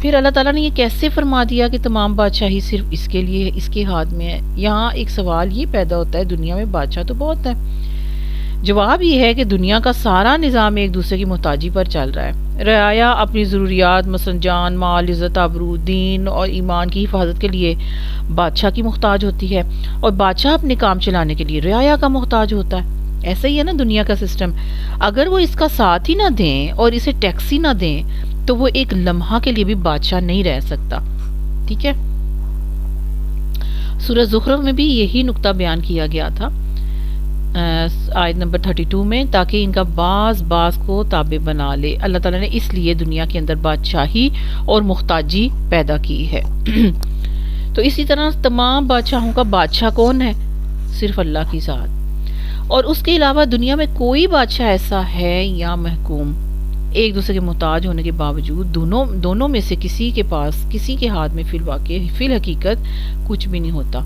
پھر اللہ تعالیٰ نے یہ کیسے فرما دیا کہ تمام بادشاہی صرف اس کے لیے اس کے ہاتھ میں ہے؟ یہاں ایک سوال یہ پیدا ہوتا ہے، دنیا میں بادشاہ تو بہت ہے. جواب یہ ہے کہ دنیا کا سارا نظام ایک دوسرے کی محتاجی پر چل رہا ہے. رعایا اپنی ضروریات مثلا جان مال عزت آبرو دین اور ایمان کی حفاظت کے لیے بادشاہ کی محتاج ہوتی ہے، اور بادشاہ اپنے کام چلانے کے لیے رعایا کا محتاج ہوتا ہے. ایسا ہی ہے نا دنیا کا سسٹم. اگر وہ اس کا ساتھ ہی نہ دیں اور اسے ٹیکس ہی نہ دیں تو وہ ایک لمحہ کے لیے بھی بادشاہ نہیں رہ سکتا. ٹھیک ہے، سورہ زخرف میں بھی یہی نقطہ بیان کیا گیا تھا آیت نمبر 32 میں، تاکہ ان کا بعض کو تابع بنا لے. اللہ تعالیٰ نے اس لیے دنیا کے اندر بادشاہی اور محتاجی پیدا کی ہے. تو اسی طرح تمام بادشاہوں کا بادشاہ کون ہے؟ صرف اللہ کی ذات. اور اس کے علاوہ دنیا میں کوئی بادشاہ ایسا ہے یا محکوم ایک دوسرے کے محتاج ہونے کے باوجود دونوں میں سے کسی کے پاس کسی کے ہاتھ میں فی الحقیقت کچھ بھی نہیں ہوتا.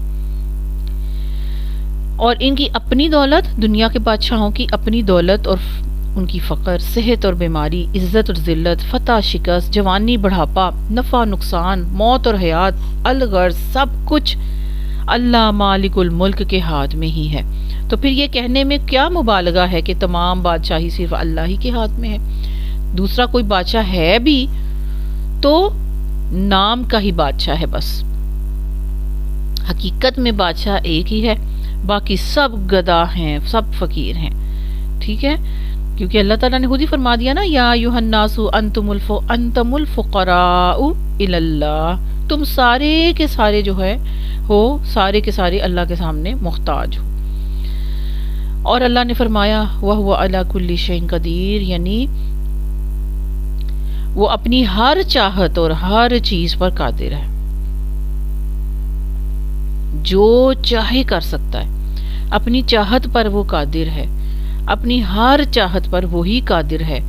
اور ان کی اپنی دولت، دنیا کے بادشاہوں کی اپنی دولت اور ان کی فقر، صحت اور بیماری، عزت اور ذلت، فتح شکست، جوانی بڑھاپا، نفع نقصان، موت اور حیات، الغرض سب کچھ اللہ مالک الملک کے ہاتھ میں ہی ہے. تو پھر یہ کہنے میں کیا مبالغہ ہے کہ تمام بادشاہی صرف اللہ ہی کے ہاتھ میں ہے؟ دوسرا کوئی بادشاہ ہے بھی تو نام کا ہی بادشاہ ہے بس. حقیقت میں بادشاہ ایک ہی ہے، باقی سب گدا ہیں، سب فقیر ہیں. ٹھیک ہے، کیونکہ اللہ تعالیٰ نے خود ہی فرما دیا نا، یا ایھا الناس انتم الفقراء الی اللہ، تم سارے کے سارے جو ہے ہو سارے کے سارے اللہ کے سامنے محتاج ہو. اور اللہ نے فرمایا وَهُوَ عَلَى كُلِّ شَيْءٍ قدیر، یعنی وہ اپنی ہر چاہت اور ہر چیز پر قادر ہے، جو چاہے کر سکتا ہے. اپنی چاہت پر وہ قادر ہے، اپنی ہر چاہت پر وہی قادر ہے،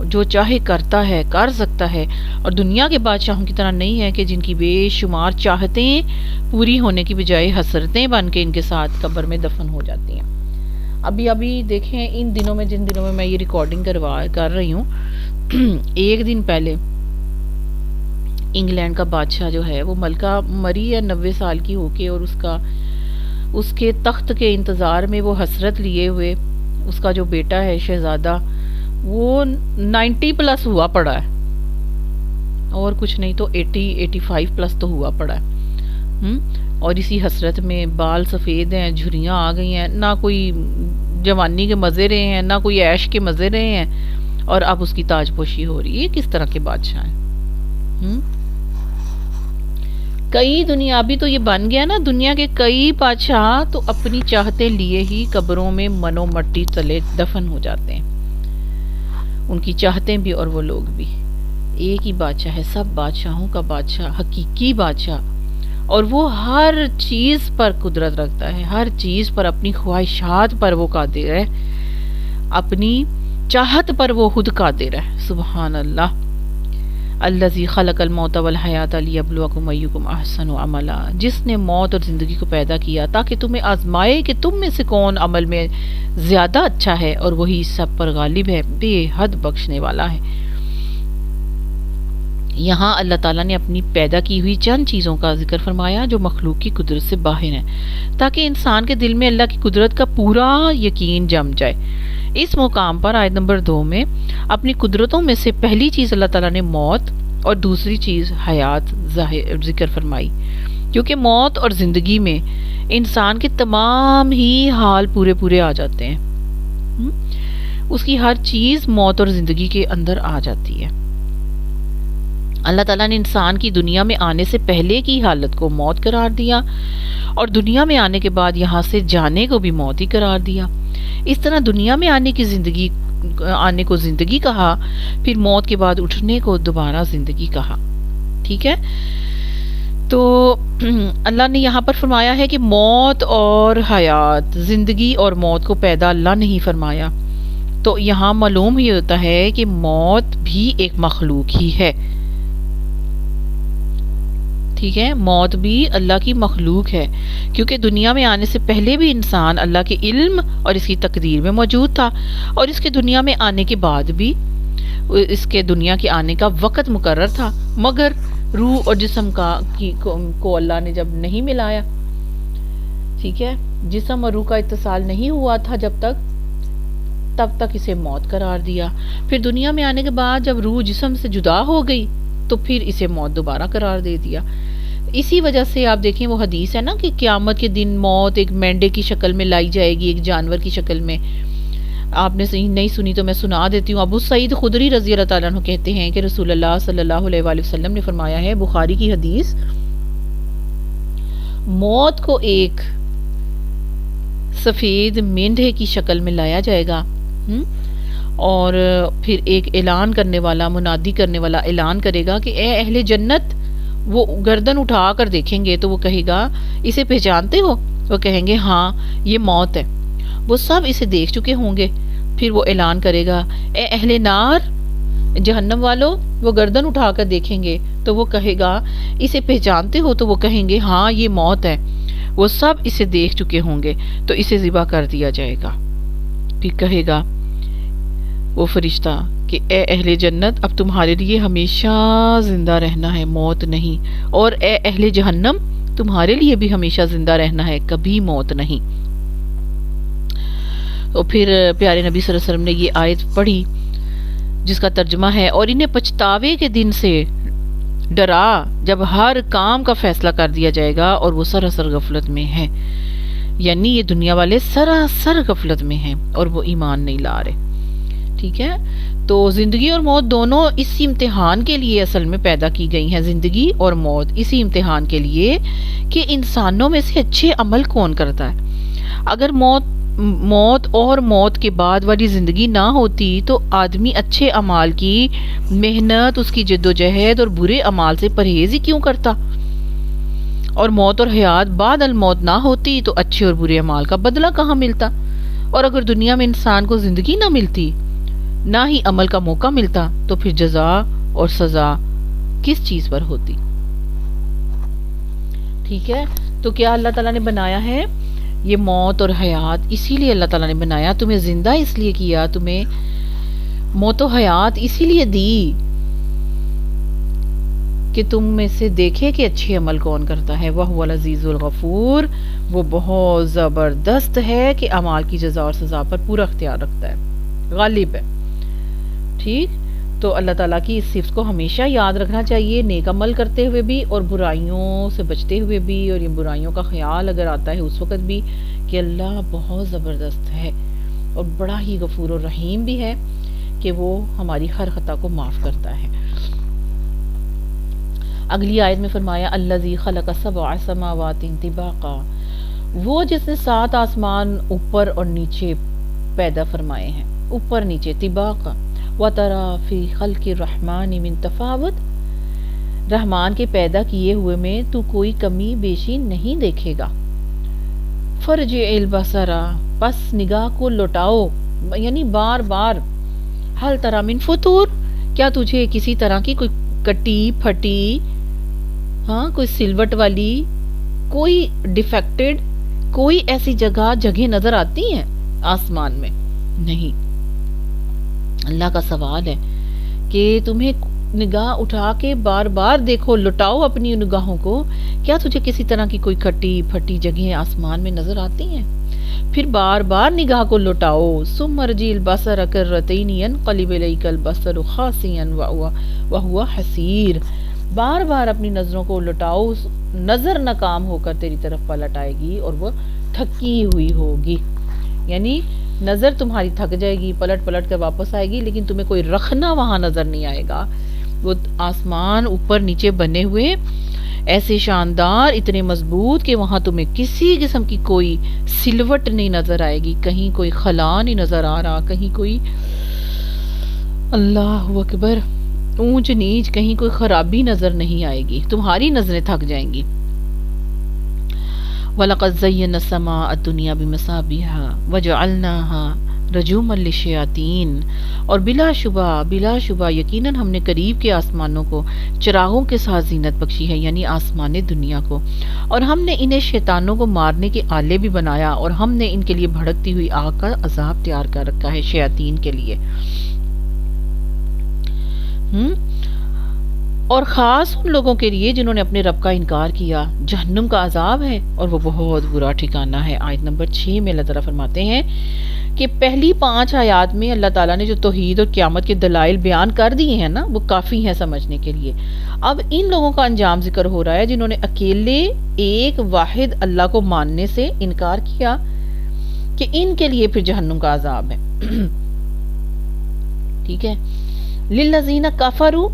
جو چاہے کرتا ہے، کر سکتا ہے. اور دنیا کے بادشاہوں کی طرح نہیں ہے کہ جن کی بے شمار چاہتیں پوری ہونے کی بجائے حسرتیں بن کے ان کے ساتھ قبر میں دفن ہو جاتی ہیں. ابھی دیکھیں جن دنوں میں میں یہ ریکارڈنگ کر رہی ہوں، ایک دن پہلے انگلینڈ کا بادشاہ جو ہے وہ ملکہ مری ہے 90 سال کی ہو کے، اور اس کے تخت کے انتظار میں وہ حسرت لیے ہوئے اس کا جو بیٹا ہے شہزادہ، وہ 90 پلس ہوا پڑا ہے، اور کچھ نہیں تو 85 پلس تو ہوا پڑا ہے. اور اسی حسرت میں بال سفید ہیں، جھریاں آ گئی ہیں، نہ کوئی جوانی کے مزے رہے ہیں، نہ کوئی عیش کے مزے رہے ہیں، اور اب اس کی تاج پوشی ہو رہی ہے. یہ کس طرح کے بادشاہ ہیں؟ کئی دنیابی تو یہ بن گیا نا، دنیا کے کئی بادشاہ تو اپنی چاہتے لیے ہی قبروں میں منو مٹی تلے دفن ہو جاتے ہیں. ان کی چاہتیں بھی اور وہ لوگ بھی. ایک ہی بادشاہ ہے، سب بادشاہوں کا بادشاہ، حقیقی بادشاہ، اور وہ ہر چیز پر قدرت رکھتا ہے، ہر چیز پر، اپنی خواہشات پر وہ قادر ہے، اپنی چاہت پر وہ خود قادر ہے. سبحان اللہ. الذی خلق الموت والحیات لیبلوکم ایکم احسن عملا، جس نے موت اور زندگی کو پیدا کیا تاکہ تمہیں آزمائے کہ تم میں سے کون عمل میں زیادہ اچھا ہے، اور وہی سب پر غالب ہے، بے حد بخشنے والا ہے. یہاں اللہ تعالیٰ نے اپنی پیدا کی ہوئی چند چیزوں کا ذکر فرمایا جو مخلوق کی قدرت سے باہر ہیں، تاکہ انسان کے دل میں اللہ کی قدرت کا پورا یقین جم جائے. اس مقام پر آیت نمبر 2 میں اپنی قدرتوں میں سے پہلی چیز اللہ تعالیٰ نے موت اور دوسری چیز حیات ذکر فرمائی، کیونکہ موت اور زندگی میں انسان کے تمام ہی حال پورے آ جاتے ہیں. اس کی ہر چیز موت اور زندگی کے اندر آ جاتی ہے. اللہ تعالیٰ نے انسان کی دنیا میں آنے سے پہلے کی حالت کو موت قرار دیا، اور دنیا میں آنے کے بعد یہاں سے جانے کو بھی موت ہی قرار دیا. اس طرح دنیا میں آنے کو زندگی کہا، پھر موت کے بعد اٹھنے کو دوبارہ زندگی کہا. ٹھیک ہے، تو اللہ نے یہاں پر فرمایا ہے کہ موت اور حیات، زندگی اور موت کو پیدا اللہ نے ہی فرمایا. تو یہاں معلوم ہی ہوتا ہے کہ موت بھی ایک مخلوق ہی ہے. ٹھیک ہے، موت بھی اللہ کی مخلوق ہے، کیونکہ دنیا میں آنے سے پہلے بھی انسان اللہ کے علم اور اس کی تقدیر میں موجود تھا، اور اس کے دنیا میں آنے کے بعد بھی اس کے دنیا کے آنے کا وقت مقرر تھا، مگر روح اور جسم کو اللہ نے جب نہیں ملایا، ٹھیک ہے، جسم اور روح کا اتصال نہیں ہوا تھا تب تک اسے موت قرار دیا۔ پھر دنیا میں آنے کے بعد جب روح جسم سے جدا ہو گئی تو پھر اسے موت دوبارہ قرار دے دیا۔ اسی وجہ سے آپ دیکھیں وہ حدیث ہے نا کہ قیامت کے دن موت ایک مینڈے کی شکل میں لائی جائے گی، ایک جانور کی شکل میں۔ آپ نے نہیں سنی تو میں سنا دیتی ہوں۔ ابو سعید خدری رضی اللہ تعالیٰ عنہ کہتے ہیں کہ رسول اللہ صلی اللہ علیہ وآلہ وسلم نے فرمایا ہے، بخاری کی حدیث، موت کو ایک سفید مینڈے کی شکل میں لایا جائے گا، اور پھر ایک اعلان کرنے والا، منادی کرنے والا اعلان کرے گا کہ اے اہل جنت، وہ گردن اٹھا کر دیکھیں گے تو وہ کہے گا اسے پہچانتے ہو؟ وہ کہیں گے ہاں یہ موت ہے۔ وہ سب اسے دیکھ چکے ہوں گے۔ پھر وہ اعلان کرے گا اے اہل نار، جہنم والو، وہ گردن اٹھا کر دیکھیں گے تو وہ کہے گا اسے پہچانتے ہو؟ تو وہ کہیں گے ہاں یہ موت ہے۔ وہ سب اسے دیکھ چکے ہوں گے تو اسے ذبح کر دیا جائے گا۔ پھر کہے گا وہ فرشتہ کہ اے اہل جنت، اب تمہارے لیے ہمیشہ زندہ رہنا ہے، موت نہیں، اور اے اہل جہنم، تمہارے لیے بھی ہمیشہ زندہ رہنا ہے، کبھی موت نہیں۔ اور پھر پیارے نبی صلی اللہ علیہ وسلم نے یہ آیت پڑھی جس کا ترجمہ ہے، اور انہیں پچھتاوے کے دن سے ڈرا جب ہر کام کا فیصلہ کر دیا جائے گا اور وہ سراسر غفلت میں ہے، یعنی یہ دنیا والے سراسر غفلت میں ہیں اور وہ ایمان نہیں لا رہے، ٹھیک ہے۔ تو زندگی اور موت دونوں اسی امتحان کے لیے اصل میں پیدا کی گئی ہیں، زندگی اور موت اسی امتحان کے لیے کہ انسانوں میں سے اچھے عمل کون کرتا ہے۔ اگر موت اور موت کے بعد والی زندگی نہ ہوتی تو آدمی اچھے اعمال کی محنت، اس کی جد و جہد اور برے اعمال سے پرہیز ہی کیوں کرتا؟ اور موت اور حیات بعد الموت نہ ہوتی تو اچھے اور برے اعمال کا بدلہ کہاں ملتا؟ اور اگر دنیا میں انسان کو زندگی نہ ملتی، نہ ہی عمل کا موقع ملتا، تو پھر جزا اور سزا کس چیز پر ہوتی؟ ٹھیک ہے، تو کیا اللہ تعالیٰ نے بنایا ہے یہ موت اور حیات؟ اسی لیے اللہ تعالیٰ نے بنایا، تمہیں زندہ اس لیے کیا، تمہیں موت و حیات اسی لیے دی کہ تم میں سے دیکھے کہ اچھے عمل کون کرتا ہے۔ وَهُوَ الْعَزِيزُ الْغَفُورُ، وہ بہت زبردست ہے کہ اعمال کی جزا اور سزا پر پورا اختیار رکھتا ہے، غالب ہے، ٹھیک۔ تو اللہ تعالیٰ کی اس صفت کو ہمیشہ یاد رکھنا چاہیے، نیک عمل کرتے ہوئے بھی اور برائیوں سے بچتے ہوئے بھی، اور یہ برائیوں کا خیال اگر آتا ہے اس وقت بھی کہ اللہ بہت زبردست ہے اور بڑا ہی غفور و رحیم بھی ہے کہ وہ ہماری ہر خطا کو معاف کرتا ہے۔ اگلی آیت میں فرمایا الذی خلق سبع سماوات طباقا، وہ جس نے 7 آسمان اوپر اور نیچے پیدا فرمائے ہیں، اوپر نیچے طباقا، وَتَرَى فِي خَلْقِ الرَّحْمَنِ مِن تفاوت، رحمان کے پیدا کیے ہوئے میں تو کوئی کمی بیشی نہیں دیکھے گا۔ فَرْجِعِ الْبَصَرَ، پس نگاہ کو لوٹاؤ، یعنی بار بار، هَلْ تَرَى مِن فُطُورٍ، کیا تجھے کسی طرح کی کوئی کٹی پھٹی، ہاں کوئی سلوٹ والی، کوئی ڈیفیکٹڈ، کوئی ایسی جگہ نظر آتی ہیں آسمان میں؟ نہیں۔ اللہ کا سوال ہے کہ تمہیں نگاہ اٹھا کے بار بار دیکھو، لٹاؤ اپنی نگاہوں کو، کیا تجھے کسی طرح کی کوئی کٹی پھٹی جگہیں آسمان میں نظر آتی ہیں؟ پھر بار بار نگاہ کو لٹاؤ، ثم ارجع البصر کرتین ينقلب الیک البصر خاسئا وهو حسیر، بار بار اپنی نظروں کو لٹاؤ، نظر ناکام ہو کر تیری طرف پلٹ آئے گی اور وہ تھکی ہوئی ہوگی، یعنی نظر تمہاری تھک جائے گی، پلٹ کر واپس آئے گی، لیکن تمہیں کوئی رکھنا وہاں نظر نہیں آئے گا۔ وہ آسمان اوپر نیچے بنے ہوئے ایسے شاندار، اتنے مضبوط کہ وہاں تمہیں کسی قسم کی کوئی سلوٹ نہیں نظر آئے گی، کہیں کوئی خلا نہیں نظر آ رہا، کہیں کوئی اللہ اکبر اونچ نیچ، کہیں کوئی خرابی نظر نہیں آئے گی، تمہاری نظریں تھک جائیں گی۔ وَلَقَدْ زَيَّنَّا السَّمَاءَ الدُّنْيَا بِمَصَابِيحَ وَجَعَلْنَاهَا رَجُومًا لِلشَّيَاطِينِ، اور بلا شبہ یقیناً ہم نے قریب کے آسمانوں کو چراغوں کے ساتھ زینت بخشی ہے، یعنی آسمان دنیا کو، اور ہم نے انہیں شیطانوں کو مارنے کے آلے بھی بنایا، اور ہم نے ان کے لیے بھڑکتی ہوئی آگ کا عذاب تیار کر رکھا ہے، شیاطین کے لیے۔ ہم اور خاص ان لوگوں کے لیے جنہوں نے اپنے رب کا انکار کیا جہنم کا عذاب ہے اور وہ بہت برا ٹھکانہ ہے۔ آیت نمبر 6 میں اللہ تعالیٰ فرماتے ہیں کہ پہلی 5 آیات میں اللہ تعالیٰ نے جو توحید اور قیامت کے دلائل بیان کر دیے ہیں نا، وہ کافی ہیں سمجھنے کے لیے۔ اب ان لوگوں کا انجام ذکر ہو رہا ہے جنہوں نے اکیلے ایک واحد اللہ کو ماننے سے انکار کیا، کہ ان کے لیے پھر جہنم کا عذاب ہے۔ ٹھیک ہے، للذین کفروا،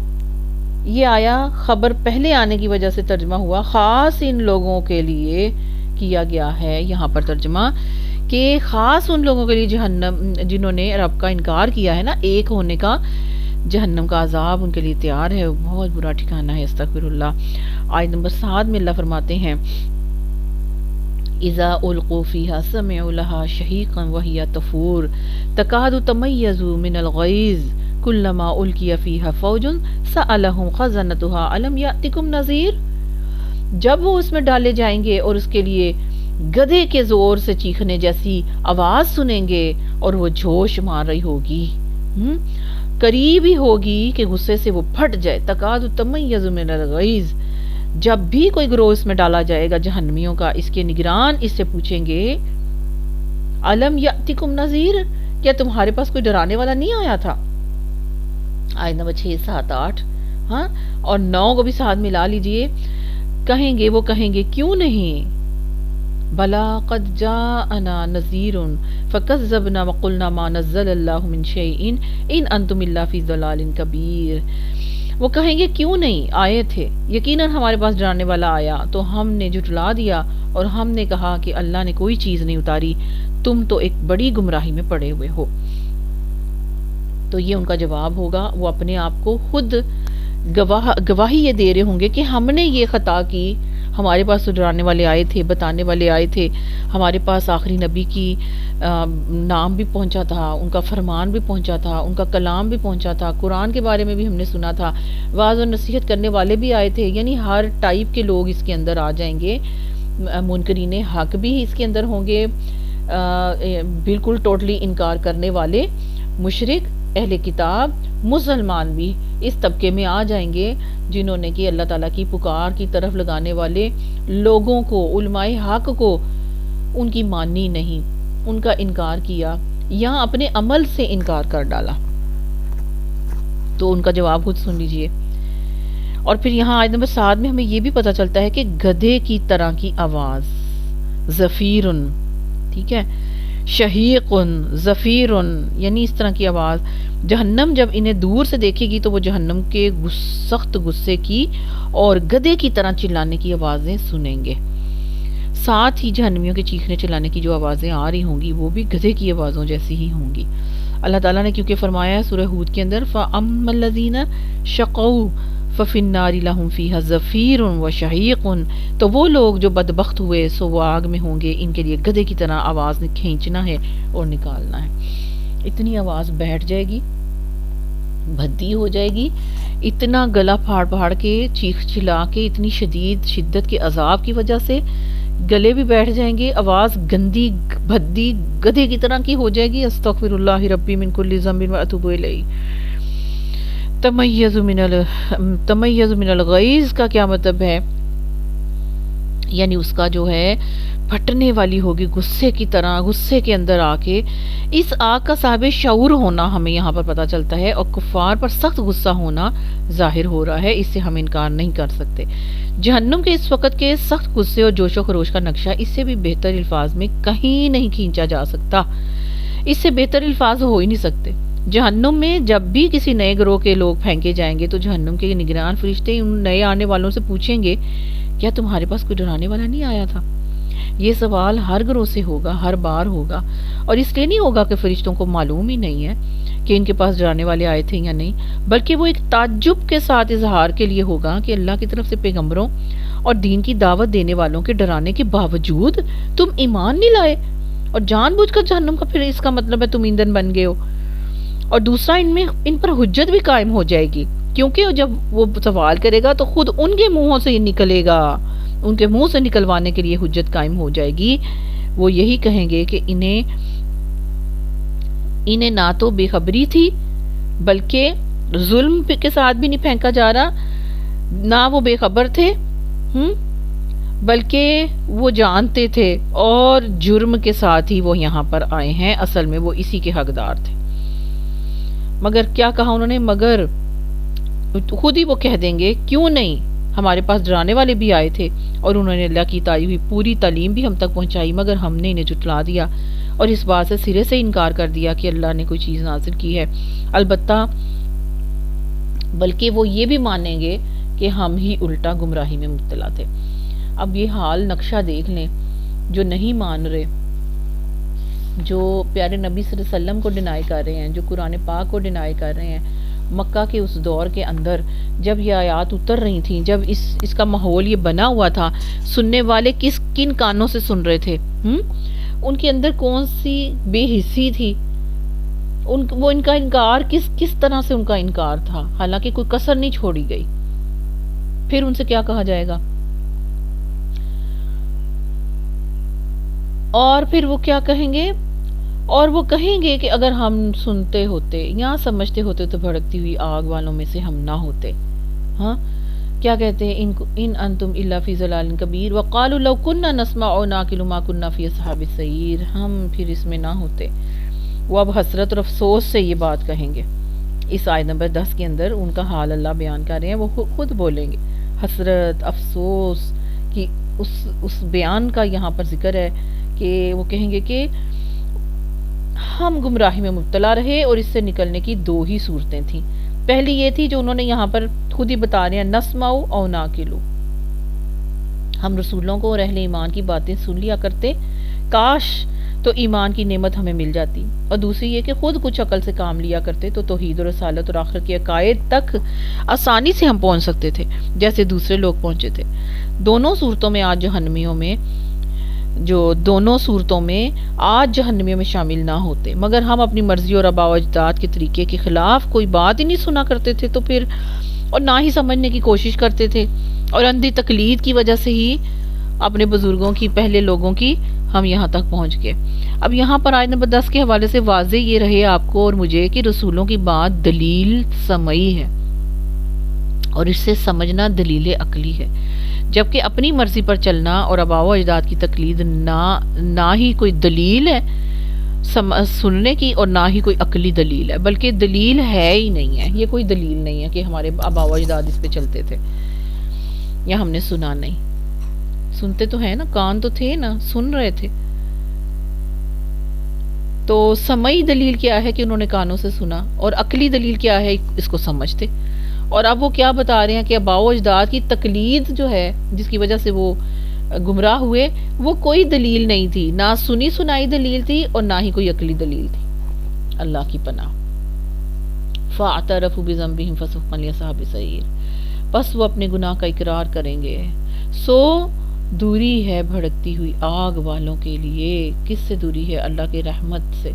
یہ آیا خبر پہلے آنے کی وجہ سے ترجمہ ہوا، خاص ان لوگوں کے لیے کیا گیا ہے یہاں پر ترجمہ، کہ خاص ان لوگوں کے لیے جہنم، جنہوں نے رب کا انکار کیا ہے نا، ایک ہونے کا، جہنم کا عذاب ان کے لیے تیار ہے، بہت برا ٹھکانہ ہے، استغفر اللہ۔ آیت نمبر 7 میں اللہ فرماتے ہیں اذا القوا فیہا سمعوا لہا شہیقا وہی تفور تکاد تمیز من الغیظ کلما القی فیہا فوج سألہم خزنتها الم یأتکم نذیر۔ جب وہ اس میں ڈالے جائیں گے اور اس کے لیے گدھے کے زور سے چیخنے جیسی آواز سنیں گے اور وہ جوش مار رہی ہوگی، قریب ہی ہوگی کہ غصے سے وہ پھٹ جائے۔ تکاد تمیز من الغیظ، جب بھی کوئی گروہ اس میں ڈالا جائے گا جہنمیوں کا، اس کے نگران اس سے پوچھیں گے الم یأتکم نذیر، کیا تمہارے پاس کوئی ڈرانے والا نہیں آیا تھا؟ آیت نمبر 6، 7، 8 ہاں، اور 9 کو بھی ساتھ ملا لیجئے۔ کہیں گے، وہ کہیں گے کیوں نہیں، بلا قد جاءنا نذیر فکذبنا وقلنا ما نزل اللہ من شیء ان انتم الا فی ضلال کبیر۔ وہ کہیں گے کیوں نہیں، آئے تھے، یقیناً ہمارے پاس ڈرانے والا آیا تو ہم نے جھٹلا دیا اور ہم نے کہا کہ اللہ نے کوئی چیز نہیں اتاری، تم تو ایک بڑی گمراہی میں پڑے ہوئے ہو۔ تو یہ ان کا جواب ہوگا، وہ اپنے آپ کو خود گواہی یہ دے رہے ہوں گے کہ ہم نے یہ خطا کی، ہمارے پاس تو ڈرانے والے آئے تھے، بتانے والے آئے تھے، ہمارے پاس آخری نبی کی نام بھی پہنچا تھا، ان کا فرمان بھی پہنچا تھا، ان کا کلام بھی پہنچا تھا، قرآن کے بارے میں بھی ہم نے سنا تھا، واعظ و نصیحت کرنے والے بھی آئے تھے، یعنی ہر ٹائپ کے لوگ اس کے اندر آ جائیں گے۔ منکرین حق بھی اس کے اندر ہوں گے، بالکل ٹوٹلی انکار کرنے والے، مشرک، اہل کتاب، مسلمان بھی اس طبقے میں آ جائیں گے جنہوں نے کہ اللہ تعالیٰ کی پکار کی طرف لگانے والے لوگوں کو، علماء حق کو، ان کی مانی نہیں، ان کا انکار کیا یا اپنے عمل سے انکار کر ڈالا۔ تو ان کا جواب خود سن لیجئے۔ اور پھر یہاں آیت نمبر 7 میں ہمیں یہ بھی پتہ چلتا ہے کہ گدھے کی طرح کی آواز، زفیرن، ٹھیک ہے، شہیقن، زفیرن، یعنی اس طرح کی آواز، جہنم جب انہیں دور سے دیکھے گی تو وہ جہنم کے سخت غصے کی اور گدھے کی طرح چلانے کی آوازیں سنیں گے، ساتھ ہی جہنمیوں کے چیخنے چلانے کی جو آوازیں آ رہی ہوں گی وہ بھی گدھے کی آوازوں جیسی ہی ہوں گی۔ اللہ تعالیٰ نے کیونکہ فرمایا ہے سورہ ہود کے اندر فَأَمَّا الَّذِينَ شَقَوْا فَفِي النَّارِ لَهُمْ فِيهَا زَفِيرٌ وَشَهِيقٌ، تو وہ لوگ جو بدبخت ہوئے سو وہ آگ میں ہوں گے، ان کے لیے گدھے کی طرح آواز کھینچنا ہے اور نکالنا ہے۔ اتنی آواز بیٹھ جائے گی، بھدی ہو جائے گی، اتنا گلا پھاڑ پھاڑ کے چیخ چلا کے، اتنی شدت کے عذاب کی وجہ سے گلے بھی بیٹھ جائیں گے، آواز گندی بھدی گدھے کی طرح کی ہو جائے گی۔ استغفر اللہ ربی من کل ذنب واتوب الیہ۔ تمیز من الغیظ کا کیا مطلب ہے؟ یعنی اس کا جو ہے پھٹنے والی ہوگی غصے کی طرح، غصے کے اندر آ کے، اس آگ کا صاحب شعور ہونا ہمیں یہاں پر پتہ چلتا ہے، اور کفار پر سخت غصہ ہونا ظاہر ہو رہا ہے، اس سے ہم انکار نہیں کر سکتے۔ جہنم کے اس وقت کے سخت غصے اور جوش و خروش کا نقشہ اس سے بھی بہتر الفاظ میں کہیں نہیں کھینچا جا سکتا، اس سے بہتر الفاظ ہو ہی نہیں سکتے۔ جہنم میں جب بھی کسی نئے گروہ کے لوگ پھینکے جائیں گے تو جہنم کے نگران فرشتے ان نئے آنے والوں سے پوچھیں گے کیا تمہارے پاس کوئی ڈرانے والا نہیں آیا تھا؟ یہ سوال ہر گروہ سے ہوگا، ہر بار ہوگا، اور اس لیے نہیں ہوگا کہ فرشتوں کو معلوم ہی نہیں ہے کہ ان کے پاس ڈرانے والے آئے تھے یا نہیں، بلکہ وہ ایک تعجب کے ساتھ اظہار کے لیے ہوگا کہ اللہ کی طرف سے پیغمبروں اور دین کی دعوت دینے والوں کے ڈرانے کے باوجود تم ایمان نہیں لائے، اور جان بوجھ کر جہنم کا، پھر اس کا مطلب ہے تم ایندھن بن گئے ہو۔ اور دوسرا ان پر حجت بھی قائم ہو جائے گی، کیونکہ جب وہ سوال کرے گا تو خود ان کے منہوں سے نکلے گا، ان کے منہ سے نکلوانے کے لیے حجت قائم ہو جائے گی۔ وہ یہی کہیں گے کہ انہیں نہ تو بے خبری تھی بلکہ ظلم کے ساتھ بھی نہیں پھینکا جا رہا، نہ وہ بے خبر تھے، بلکہ وہ جانتے تھے اور جرم کے ساتھ ہی وہ یہاں پر آئے ہیں، اصل میں وہ اسی کے حقدار تھے۔ مگر کیا کہا انہوں نے؟ مگر خود ہی وہ کہہ دیں گے کیوں نہیں، ہمارے پاس ڈرانے والے بھی آئے تھے اور انہوں نے اللہ کی تائی ہوئی پوری تعلیم بھی ہم تک پہنچائی، مگر ہم نے انہیں جھٹلا دیا اور اس بات سے سرے سے انکار کر دیا کہ اللہ نے کوئی چیز نازل کی ہے۔ البتہ بلکہ وہ یہ بھی مانیں گے کہ ہم ہی الٹا گمراہی میں مبتلا تھے۔ اب یہ حال نقشہ دیکھ لیں، جو نہیں مان رہے، جو پیارے نبی صلی اللہ علیہ وسلم کو ڈینائی کر رہے ہیں، جو قرآن پاک کو ڈینائی کر رہے ہیں، مکہ کے اس دور کے اندر جب یہ آیات اتر رہی تھیں، جب اس کا ماحول یہ بنا ہوا تھا، سننے والے کن کانوں سے سن رہے تھے، ان کے اندر کون سی بے حسی تھی، وہ ان کا انکار کس طرح سے ان کا انکار تھا، حالانکہ کوئی کسر نہیں چھوڑی گئی۔ پھر ان سے کیا کہا جائے گا؟ اور پھر وہ کیا کہیں گے؟ اور وہ کہیں گے کہ اگر ہم سنتے ہوتے یا سمجھتے ہوتے تو بھڑکتی ہوئی آگ والوں میں سے ہم نہ ہوتے۔ ہاں کیا کہتے ہیں؟ ان انتم الا فی ضلال کبیر وقالوا لو كنا نسمع او نعقل ما كنا فی اصحاب السعیر، ہم پھر اس میں نہ ہوتے۔ وہ اب حسرت اور افسوس سے یہ بات کہیں گے۔ اس آیت نمبر 10 کے اندر ان کا حال اللہ بیان کر رہے ہیں، وہ خود بولیں گے۔ حسرت، افسوس کی اس بیان کا یہاں پر ذکر ہے کہ وہ کہیں گے کہ ہم گمراہی میں مبتلا رہے اور اس سے نکلنے کی دو ہی صورتیں تھیں۔ پہلی یہ تھی جو انہوں نے یہاں پر خود ہی بتا رہے ہیں، نسمعو او ناقلو، ہم رسولوں کو اور اہل ایمان کی باتیں سن لیا کرتے، کاش تو ایمان کی نعمت ہمیں مل جاتی، اور دوسری یہ کہ خود کچھ عقل سے کام لیا کرتے تو توحید و رسالت اور آخرت کے عقائد تک آسانی سے ہم پہنچ سکتے تھے جیسے دوسرے لوگ پہنچے تھے۔ دونوں صورتوں میں آج جہنمیوں میں شامل نہ ہوتے، مگر ہم اپنی مرضی اور آباء و اجداد کے طریقے کے خلاف کوئی بات ہی نہیں سنا کرتے تھے، تو پھر اور نہ ہی سمجھنے کی کوشش کرتے تھے، اور اندھی تقلید کی وجہ سے ہی اپنے بزرگوں کی، پہلے لوگوں کی، ہم یہاں تک پہنچ گئے۔ اب یہاں پر آیت نمبر 10 کے حوالے سے واضح یہ رہے آپ کو اور مجھے کہ رسولوں کی بات دلیل سمعی ہے، اور اس سے سمجھنا دلیل عقلی ہے، جبکہ اپنی مرضی پر چلنا اور آباء و اجداد کی تقلید نہ ہی کوئی دلیل ہے سننے کی، اور نہ ہی کوئی عقلی دلیل ہے، بلکہ دلیل ہے ہی نہیں ہے، یہ کوئی دلیل نہیں ہے کہ ہمارے آباء و اجداد اس پہ چلتے تھے یا ہم نے سنا نہیں۔ سنتے تو ہیں نا، کان تو تھے نا، سن رہے تھے۔ تو سمعی دلیل کیا ہے کہ انہوں نے کانوں سے سنا، اور عقلی دلیل کیا ہے اس کو سمجھتے۔ اور اب وہ کیا بتا رہے ہیں کہ آباء و اجداد کی تقلید جو ہے جس کی وجہ سے وہ گمراہ ہوئے، وہ کوئی دلیل نہیں تھی، نہ سنی سنائی دلیل تھی اور نہ ہی کوئی عقلی دلیل تھی۔ اللہ کی پناہ۔ فَاعْتَرَفُوا بِذَنبِهِمْ فَسُحْقًا لِّأَصْحَابِ السَّعِيرِ، پس وہ اپنے گناہ کا اقرار کریں گے، سو دوری ہے بھڑکتی ہوئی آگ والوں کے لیے۔ کس سے دوری ہے؟ اللہ کی رحمت سے،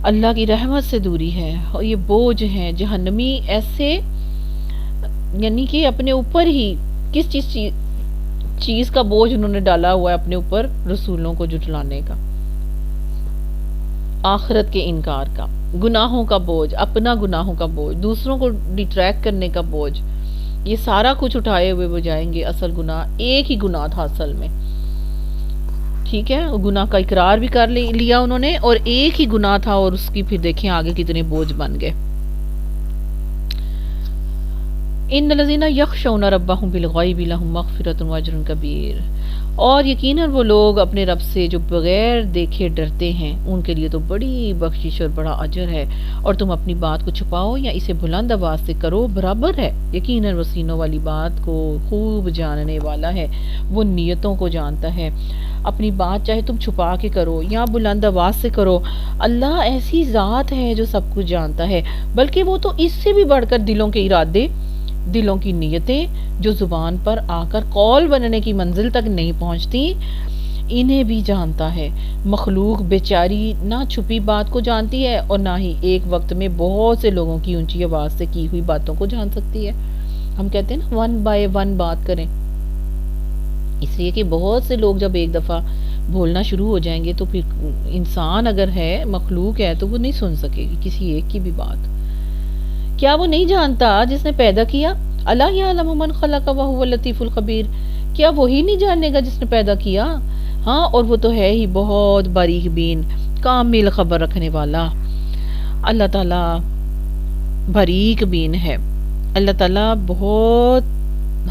اللہ کی رحمت سے دوری ہے۔ اور یہ بوجھ ہیں جہنمی ایسے، یعنی کہ اپنے اوپر ہی کس چیز کا بوجھ انہوں نے ڈالا ہوا ہے اپنے اوپر، رسولوں کو جھٹلانے کا، آخرت کے انکار کا، گناہوں کا بوجھ، اپنا گناہوں کا بوجھ، دوسروں کو ڈیٹریکٹ کرنے کا بوجھ، یہ سارا کچھ اٹھائے ہوئے وہ جائیں گے۔ اصل گناہ ایک ہی گناہ تھا اصل میں، ٹھیک ہے، گناہ کا اقرار بھی کر لیا انہوں نے، اور ایک ہی گناہ تھا، اور اس کی پھر دیکھیں آگے کتنے بوجھ بن گئے۔ ان الذین یخشون ربہم بالغیب لہم مغفرۃ واجر کبیر، اور یقیناً وہ لوگ اپنے رب سے جو بغیر دیکھے ڈرتے ہیں، ان کے لیے تو بڑی بخشش اور بڑا اجر ہے، اور تم اپنی بات کو چھپاؤ یا اسے بلند آواز سے کرو برابر ہے، یقیناً وہ سینوں والی بات کو خوب جاننے والا ہے، وہ نیتوں کو جانتا ہے۔ اپنی بات چاہے تم چھپا کے کرو یا بلند آواز سے کرو، اللہ ایسی ذات ہے جو سب کچھ جانتا ہے، بلکہ وہ تو اس سے بھی بڑھ کر دلوں کے ارادے، دلوں کی نیتیں جو زبان پر آ کر قول بننے کی منزل تک نہیں پہنچتی، انہیں بھی جانتا ہے۔ مخلوق بیچاری نہ چھپی بات کو جانتی ہے اور نہ ہی ایک وقت میں بہت سے لوگوں کی اونچی آواز سے کی ہوئی باتوں کو جان سکتی ہے۔ ہم کہتے ہیں نا 1 by 1 بات کریں، اس لیے کہ بہت سے لوگ جب ایک دفعہ بولنا شروع ہو جائیں گے تو پھر انسان اگر ہے، مخلوق ہے، تو وہ نہیں سن سکے گی کسی ایک کی بھی بات۔ کیا وہ نہیں جانتا جس نے پیدا کیا؟ الا یعلم من خلق وهو اللطیف الخبیر، کیا وہی نہیں جانے گا جس نے پیدا کیا؟ ہاں، اور وہ تو ہے ہی بہت باریک بین، کامل خبر رکھنے والا۔ اللہ تعالیٰ باریک بین ہے، اللہ تعالیٰ بہت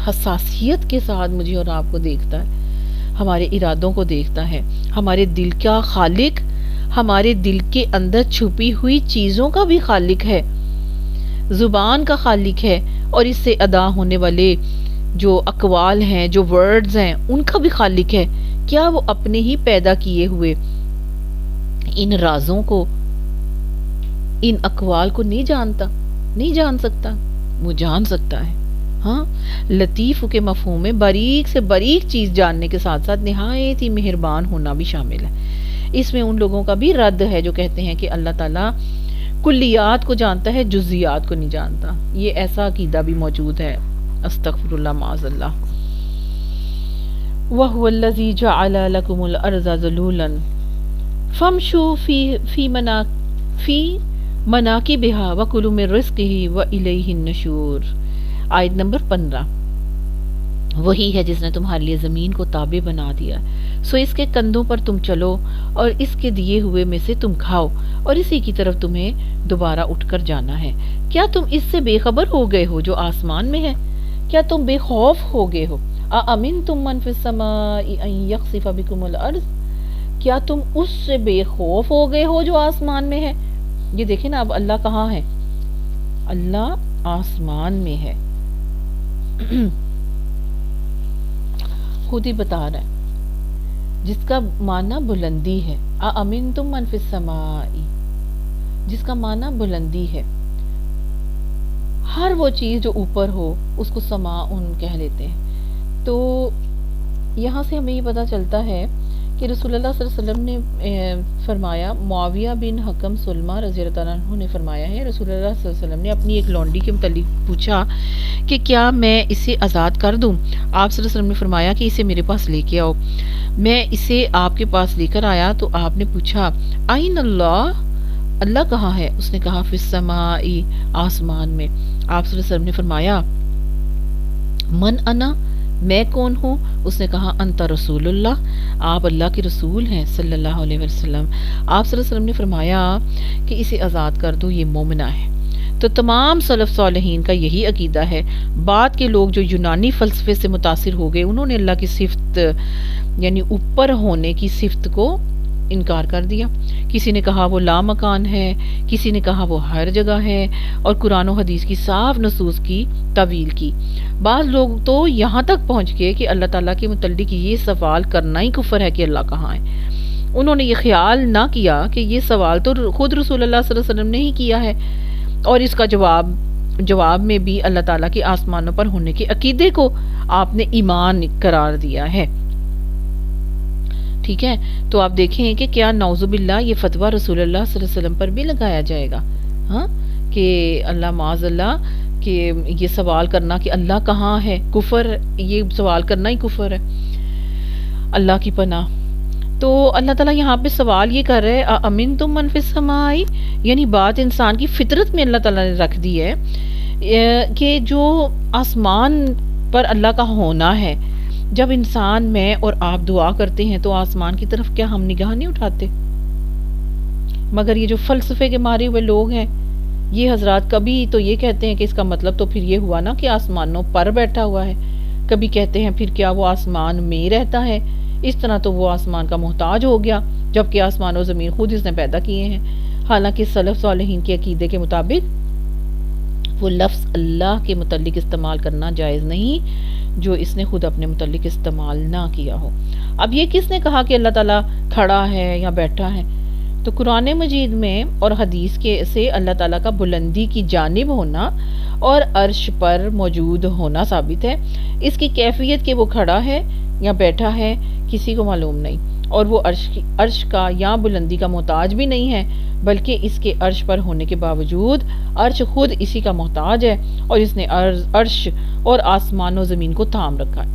حساسیت کے ساتھ مجھے اور آپ کو دیکھتا ہے، ہمارے ارادوں کو دیکھتا ہے، ہمارے دل کا خالق، ہمارے دل کے اندر چھپی ہوئی چیزوں کا بھی خالق ہے، زبان کا خالق ہے، اور اس سے ادا ہونے والے جو اقوال ہیں، جو ورڈز ہیں، ان کا بھی خالق ہے۔ کیا وہ اپنے ہی پیدا کیے ہوئے ان رازوں کو، ان اقوال کو نہیں جانتا؟ نہیں جان سکتا؟ وہ جان سکتا ہے۔ ہاں، لطیف کے مفہوم میں باریک سے باریک چیز جاننے کے ساتھ ساتھ نہایت ہی مہربان ہونا بھی شامل ہے۔ اس میں ان لوگوں کا بھی رد ہے جو کہتے ہیں کہ اللہ تعالیٰ کلیات کو جانتا ہے، جزیات کو نہیں جانتا۔ یہ ایسا عقیدہ بھی موجود ہے، استغفر اللہ معاذ اللہ۔ وَهُوَ الَّذِي جَعَلَ لَكُمُ الْأَرْضَ ذُلُولًا فَامْشُوا فِي مَنَاكِبِهَا وَكُلُوا مِن رِزْقِهِ وَإِلَيْهِ النُّشُورُ۔ آیت نمبر 15۔ وہی ہے جس نے تمہارے لیے زمین کو تابع بنا دیا، سو اس کے کندھوں پر تم چلو اور اس کے دیے ہوئے میں سے تم کھاؤ، اور اسی کی طرف تمہیں دوبارہ اٹھ کر جانا ہے۔ کیا تم اس سے بے خبر ہو گئے ہو جو آسمان میں ہے؟ کیا تم بے خوف ہو گئے ہو؟ اَأَمِنْتُم مَّن فِي السَّمَاءِ أَن يَخْسِفَ بِكُمُ الْأَرْضَ، کیا تم اس سے بے خوف ہو گئے ہو جو آسمان میں ہے؟ یہ دیکھیں نا، اب اللہ کہاں ہے؟ اللہ آسمان میں ہے، خود ہی بتا رہا ہے، جس کا معنی بلندی ہے۔ اَأَمِنْتُم مَّن فِي السَّمَاءِ، جس کا معنی بلندی ہے۔ ہر وہ چیز جو اوپر ہو اس کو سماء کہہ لیتے ہیں۔ تو یہاں سے ہمیں یہ پتہ چلتا ہے کہ رسول اللہ صلی اللہ علیہ وسلم نے فرمایا، معاویہ بن حکم سلمہ رضی اللہ تعالیٰ عنہ نے فرمایا ہے، رسول اللہ صلی اللہ علیہ وسلم نے اپنی ایک لونڈی کے متعلق پوچھا کہ کیا میں اسے آزاد کر دوں؟ آپ صلی اللہ علیہ وسلم نے فرمایا کہ اسے میرے پاس لے کے آؤ۔ میں اسے آپ کے پاس لے کر آیا تو آپ نے پوچھا، آئین اللہ، اللہ کہاں ہے؟ اس نے کہا فی السماء، آسمان میں۔ آپ صلی اللہ علیہ وسلم نے فرمایا، من انا، میں کون ہوں؟ اس نے کہا انت رسول اللہ، آپ اللہ کے رسول ہیں صلی اللہ علیہ وسلم۔ آپ صلی اللہ علیہ وسلم نے فرمایا کہ اسے آزاد کر دو، یہ مومنہ ہے۔ تو تمام سلف صالحین کا یہی عقیدہ ہے۔ بعد کے لوگ جو یونانی فلسفے سے متاثر ہو گئے، انہوں نے اللہ کی صفت یعنی اوپر ہونے کی صفت کو انکار کر دیا۔ کسی نے کہا وہ لا مکان ہے، کسی نے کہا وہ ہر جگہ ہے، اور قرآن و حدیث کی صاف نصوص کی تعویل کی۔ بعض لوگ تو یہاں تک پہنچ گئے کہ اللہ تعالیٰ کے متعلق یہ سوال کرنا ہی کفر ہے کہ اللہ کہاں ہے۔ انہوں نے یہ خیال نہ کیا کہ یہ سوال تو خود رسول اللہ صلی اللہ علیہ وسلم نے ہی کیا ہے، اور اس کا جواب میں بھی اللہ تعالیٰ کے آسمانوں پر ہونے کے عقیدے کو آپ نے ایمان قرار دیا ہے۔ ٹھیک ہے، تو آپ دیکھیں کہ کیا نعوذ باللہ یہ فتویٰ رسول اللہ صلی اللہ علیہ وسلم پر بھی لگایا جائے گا؟ ہاں، کہ اللہ معاذ اللہ، کہ یہ سوال کرنا کہ اللہ کہاں ہے کفر، یہ سوال کرنا ہی کفر ہے، اللہ کی پناہ۔ تو اللہ تعالیٰ یہاں پہ سوال یہ کر رہے ہیں، اَأَمِنْتُم مَّن فِي السَّمَاءِ، یعنی بات انسان کی فطرت میں اللہ تعالیٰ نے رکھ دی ہے کہ جو آسمان پر اللہ کا ہونا ہے۔ جب انسان میں اور آپ دعا کرتے ہیں تو آسمان کی طرف کیا ہم نگاہ نہیں اٹھاتے؟ مگر یہ جو فلسفے کے مارے ہوئے لوگ ہیں، یہ حضرات کبھی تو یہ کہتے ہیں کہ اس کا مطلب تو پھر یہ ہوا نا کہ آسمانوں پر بیٹھا ہوا ہے، کبھی کہتے ہیں پھر کیا وہ آسمان میں رہتا ہے، اس طرح تو وہ آسمان کا محتاج ہو گیا، جبکہ آسمان و زمین خود اس نے پیدا کیے ہیں۔ حالانکہ سلف صالحین کے عقیدے کے مطابق وہ لفظ اللہ کے متعلق استعمال کرنا جائز نہیں جو اس نے خود اپنے متعلق استعمال نہ کیا ہو۔ اب یہ کس نے کہا کہ اللہ تعالیٰ کھڑا ہے یا بیٹھا ہے؟ تو قرآن مجید میں اور حدیث کے سے اللہ تعالیٰ کا بلندی کی جانب ہونا اور عرش پر موجود ہونا ثابت ہے۔ اس کی کیفیت کہ وہ کھڑا ہے یا بیٹھا ہے کسی کو معلوم نہیں، اور وہ عرش کا یا بلندی کا محتاج بھی نہیں ہے، بلکہ اس کے عرش پر ہونے کے باوجود عرش خود اسی کا محتاج ہے، اور اس نے عرش اور آسمان و زمین کو تھام رکھا ہے۔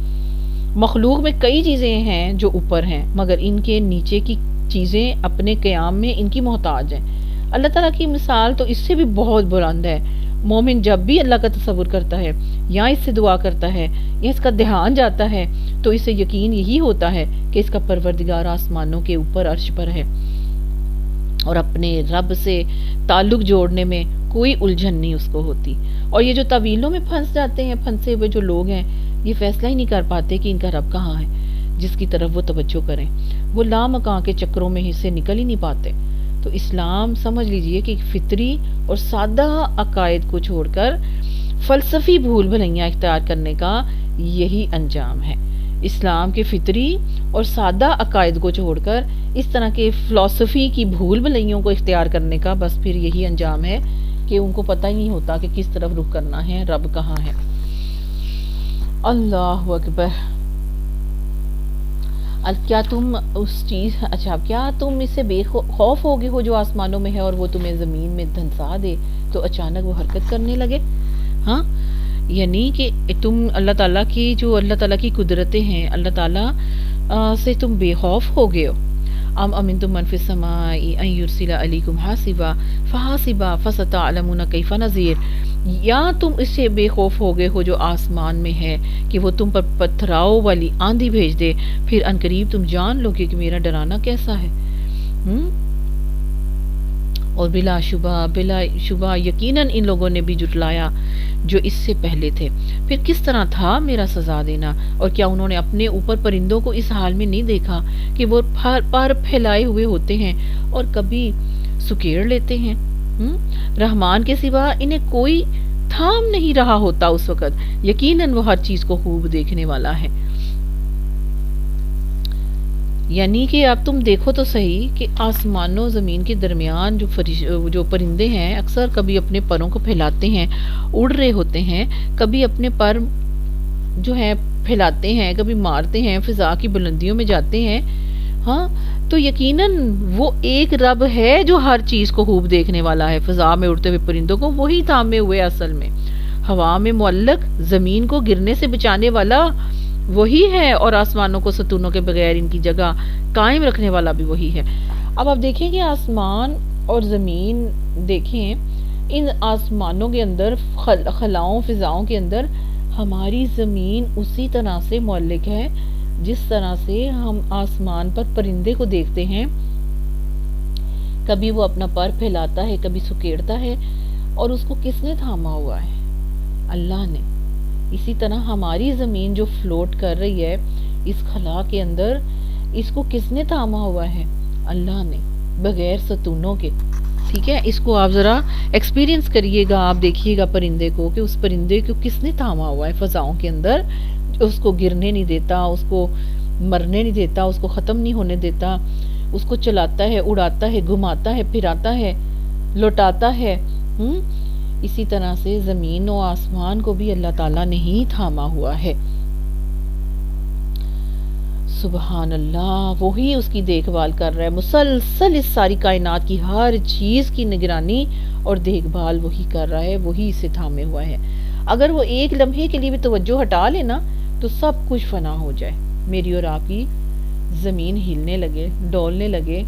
مخلوق میں کئی چیزیں ہیں جو اوپر ہیں، مگر ان کے نیچے کی چیزیں اپنے قیام میں ان کی محتاج ہیں۔ اللہ تعالیٰ کی مثال تو اس سے بھی بہت بلند ہے، مومن جب بھی اللہ کا تصور کرتا ہے یا اس سے دعا کرتا ہے یا اس کا دھیان جاتا ہے تو اسے یقین یہی ہوتا ہے کہ اس کا پروردگار آسمانوں کے اوپر عرش پر ہے اور اپنے رب سے تعلق جوڑنے میں کوئی الجھن نہیں اس کو ہوتی. اور یہ جو طویلوں میں پھنس جاتے ہیں، پھنسے ہوئے جو لوگ ہیں، یہ فیصلہ ہی نہیں کر پاتے کہ ان کا رب کہاں ہے جس کی طرف وہ توجہ کریں. وہ لامکاں کے چکروں میں سے نکل ہی نہیں پاتے. تو اسلام سمجھ لیجئے کہ فطری اور سادہ عقائد کو چھوڑ کر فلسفی بھول بھلیاں اختیار کرنے کا یہی انجام ہے. اسلام کے فطری اور سادہ عقائد کو چھوڑ کر اس طرح کے فلسفی کی بھول بھلیوں کو اختیار کرنے کا بس پھر یہی انجام ہے کہ ان کو پتہ ہی نہیں ہوتا کہ کس طرف رخ کرنا ہے، رب کہاں ہے. اللہ اکبر. کیا تم کیا تم اس سے بے خوف ہوگے ہو جو آسمانوں میں ہے اور وہ تمہیں زمین میں دھنسا دے تو اچانک وہ حرکت کرنے لگے. ہاں، یعنی کہ تم اللہ تعالیٰ کی قدرتیں ہیں، اللہ تعالیٰ سے تم بے خوف ہو گئے ہو. ام امنتم من فی السماء ان یرسل علیکم حاصبا فحاسبا فستعلمون کیف نذیر. یا تم اس سے بے خوف ہو گئے ہو جو آسمان میں ہے کہ وہ تم پر پتھراؤ والی آندھی بھیج دے، پھر عنقریب تم جان لو گے کہ میرا ڈرانا کیسا ہے. اور بلا شبہ یقیناً ان لوگوں نے بھی جھٹلایا جو اس سے پہلے تھے. پھر کس طرح تھا میرا سزا دینا؟ اور کیا انہوں نے اپنے اوپر پرندوں کو اس حال میں نہیں دیکھا کہ وہ پر پھیلائے ہوئے ہوتے ہیں اور کبھی سکیڑ لیتے ہیں؟ رحمان کے سوا انہیں کوئی تھام نہیں رہا ہوتا اس وقت. یقیناً وہ ہر چیز کو خوب دیکھنے والا ہے. یعنی کہ اب تم دیکھو تو صحیح کہ آسمان و زمین کے درمیان جو پرندے ہیں اکثر کبھی اپنے پروں کو پھیلاتے ہیں، اڑ رہے ہوتے ہیں، کبھی اپنے پر جو ہے پھیلاتے ہیں، کبھی مارتے ہیں، فضا کی بلندیوں میں جاتے ہیں. ہاں، تو یقیناً وہ ایک رب ہے جو ہر چیز کو خوب دیکھنے والا ہے. فضا میں اڑتے ہوئے پرندوں کو وہی تھامے ہوئے اصل میں، ہوا میں معلق زمین کو گرنے سے بچانے والا وہی ہے، اور آسمانوں کو ستونوں کے بغیر ان کی جگہ قائم رکھنے والا بھی وہی ہے. اب آپ دیکھیں کہ آسمان اور زمین، دیکھیں ان آسمانوں کے اندر خلاؤں فضاؤں کے اندر ہماری زمین اسی طرح سے معلق ہے جس طرح سے ہم آسمان پر پرندے کو دیکھتے ہیں. کبھی وہ اپنا پر پھیلاتا ہے، کبھی سکیڑتا ہے، اور اس کو کس نے تھاما ہوا ہے؟ اللہ نے. اسی طرح ہماری زمین جو فلوٹ کر رہی ہے اس خلا کے اندر، اس کو کس نے تھاما ہوا ہے؟ اللہ نے، بغیر ستونوں کے. ٹھیک ہے، اس کو آپ ذرا ایکسپیرینس کریے گا، آپ دیکھیے گا پرندے کو کہ اس پرندے کو کس نے تھاما ہوا ہے فضاؤں کے اندر، اس کو گرنے نہیں دیتا، اس کو مرنے نہیں دیتا، اس کو ختم نہیں ہونے دیتا، اس کو چلاتا ہے، اڑاتا ہے، گھماتا ہے، پھراتا ہے، لوٹاتا ہے. اسی طرح سے زمین و آسمان کو بھی اللہ تعالیٰ نے ہی تھاما ہوا ہے. سبحان اللہ، وہی اس کی دیکھ بھال کر رہا ہے مسلسل. اس ساری کائنات کی ہر چیز کی نگرانی اور دیکھ بھال وہی کر رہا ہے، وہی اسے تھامے ہوا ہے. اگر وہ ایک لمحے کے لیے بھی توجہ ہٹا لے نا تو سب کچھ فنا ہو جائے. میری اور آپ کی زمین ہلنے لگے، ڈولنے لگے،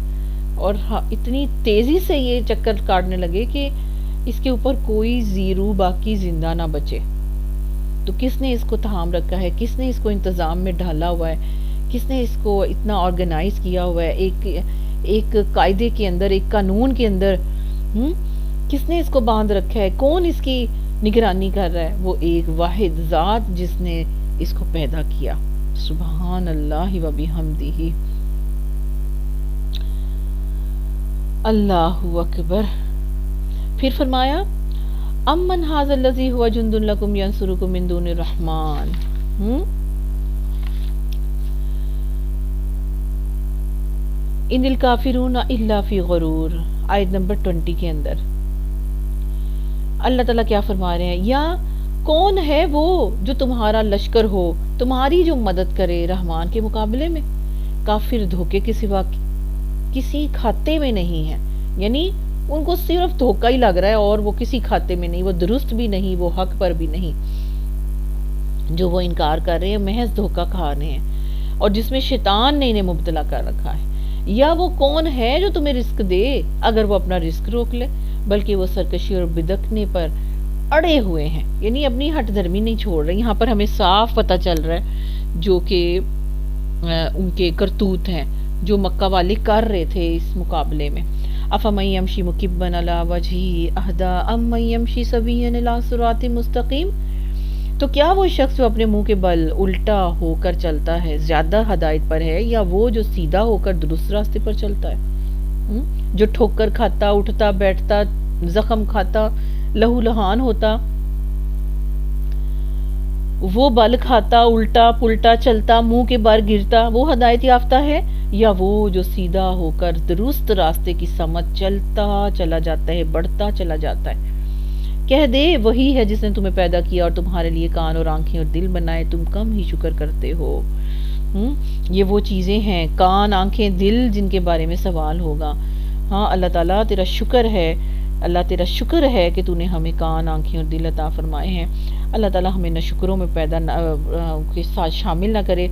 اور اتنی تیزی سے یہ چکر کاٹنے لگے کہ اس کے اوپر کوئی زیرو باقی زندہ نہ بچے. تو کس نے اس کو تھام رکھا ہے؟ کس نے اس کو انتظام میں ڈھالا ہوا ہے؟ کس نے اس کو اتنا آرگنائز کیا ہوا ہے ایک قاعدے کے اندر، ایک قانون کے اندر؟ کس نے اس کو باندھ رکھا ہے؟ کون اس کی نگرانی کر رہا ہے؟ وہ ایک واحد ذات جس نے اس کو پیدا کیا. سبحان اللہ و بحمدہ. اللہ اکبر. پھر فرمایا امن ھذا الذی ھو جند لکم ینصرکم من دون الرحمن. ان الکافرون الا فی غرور. آیت نمبر 20 کے اندر اللہ تعالیٰ کیا فرما رہے ہیں؟ یا کون ہے وہ جو تمہارا لشکر ہو، تمہاری جو مدد کرے رحمان کے مقابلے میں؟ کافر دھوکے کے سوا کسی کھاتے میں نہیں ہے. یعنی ان کو صرف دھوکہ ہی لگ رہا ہے اور وہ کسی کھاتے میں نہیں، وہ درست بھی نہیں، وہ حق پر بھی نہیں. جو وہ انکار کر رہے ہیں محض دھوکہ کھا رہے ہیں، اور جس میں شیطان نے انہیں مبتلا کر رکھا ہے. یا وہ کون ہے جو تمہیں رزق دے اگر وہ اپنا رزق روک لے، بلکہ وہ سرکشی اور بدکنے پر اڑے ہوئے ہیں، یعنی اپنی ہٹ دھرمی نہیں چھوڑ رہے. یہاں پر ہمیں صاف پتہ چل رہا ہے جو کہ ان کے کرتوت ہیں جو مکہ والے کر رہے تھے اس مقابلے میں. افمن یمشی مکبا علی وجہہ اہدی امن یمشی سویا علی صراط مستقیم. تو کیا وہ شخص جو اپنے منہ کے بل الٹا ہو کر چلتا ہے زیادہ ہدایت پر ہے، یا وہ جو سیدھا ہو کر درست راستے پر چلتا ہے؟ جو ٹھوکر کھاتا، اٹھتا بیٹھتا، زخم کھاتا، لہو لہان ہوتا، وہ بل کھاتا، الٹا پلٹا چلتا، منہ کے بر گرتا، وہ ہدایت یافتہ ہے، یا وہ جو سیدھا ہو کر درست راستے کی سمت چلتا چلا جاتا ہے، بڑھتا چلا جاتا ہے؟ کہہ دے وہی ہے جس نے تمہیں پیدا کیا اور تمہارے لیے کان اور آنکھیں اور دل بنائے، تم کم ہی شکر کرتے ہو. یہ وہ چیزیں ہیں، کان، آنکھیں، دل، جن کے بارے میں سوال ہوگا. ہاں اللہ تعالیٰ تیرا شکر ہے، اللہ تیرا شکر ہے کہ تو نے ہمیں کان، آنکھیں اور دل عطا فرمائے ہیں. اللہ تعالیٰ ہمیں نہ شکروں میں کے ساتھ شامل نہ کرے.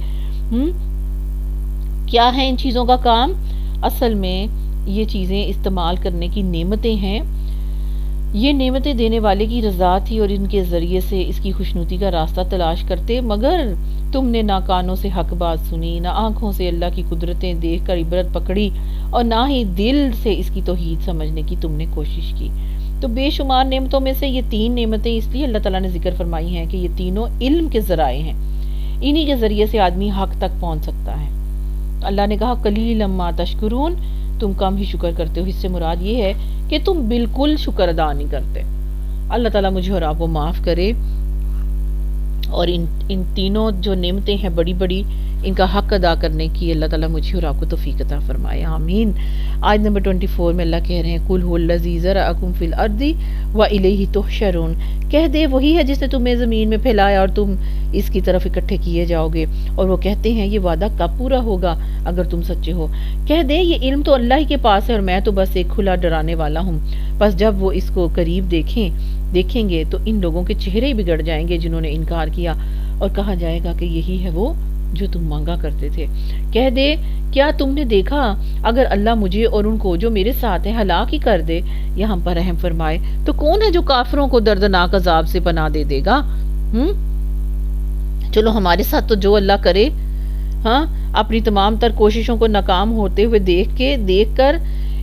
کیا ہے ان چیزوں کا کام؟ اصل میں یہ چیزیں استعمال کرنے کی نعمتیں ہیں. یہ نعمتیں دینے والے کی رضا تھی اور ان کے ذریعے سے اس کی خوشنودی کا راستہ تلاش کرتے، مگر تم نے نہ کانوں سے حق بات سنی، نہ آنکھوں سے اللہ کی قدرتیں دیکھ کر عبرت پکڑی، اور نہ ہی دل سے اس کی توحید سمجھنے کی تم نے کوشش کی. تو بے شمار نعمتوں میں سے یہ 3 نعمتیں اس لیے اللہ تعالیٰ نے ذکر فرمائی ہیں کہ یہ تینوں علم کے ذرائع ہیں. انہی کے ذریعے سے آدمی حق تک پہنچ سکتا ہے. اللہ نے کہا قلیلا ما تشکرون، تم کم ہی شکر کرتے ہو. اس سے مراد یہ ہے کہ تم بالکل شکر ادا نہیں کرتے. اللہ تعالیٰ مجھے اور آپ کو معاف کرے، اور ان تینوں جو نعمتیں ہیں بڑی بڑی، ان کا حق ادا کرنے کی اللہ تعالیٰ مجھے اور آپ کو توفیق عطا فرمائے، آمین. آیت نمبر 24 میں اللہ کہہ رہے ہیں قُلْ هُوَ الَّذِي ذَرَأَكُمْ فِي الْأَرْضِ وَإِلَيْهِ تُحْشَرُونَ. کہہ دے وہی ہے جس نے تمہیں زمین میں پھیلایا اور تم اس کی طرف اکٹھے کیے جاؤ گے. اور وہ کہتے ہیں یہ وعدہ کب پورا ہوگا اگر تم سچے ہو. کہہ دے یہ علم تو اللہ ہی کے پاس ہے اور میں تو بس ایک کھلا ڈرانے والا ہوں. بس جب وہ اس کو قریب دیکھیں گے تو ان لوگوں کے چہرے بگڑ جائیں گے جنہوں نے انکار کیا، اور کہا جائے گا کہ یہی ہے وہ جو تم مانگا کرتے تھے. کہہ دے کیا تم نے دیکھا اگر اللہ مجھے اور ان کو جو میرے ساتھ ہیں ہلاک ہی کر دے یا ہم پر رحم فرمائے تو کون ہے جو کافروں کو دردناک عذاب سے پناہ دے گا؟ چلو ہمارے ساتھ تو جو اللہ کرے، ہاں اپنی تمام تر کوششوں کو ناکام ہوتے ہوئے دیکھ کر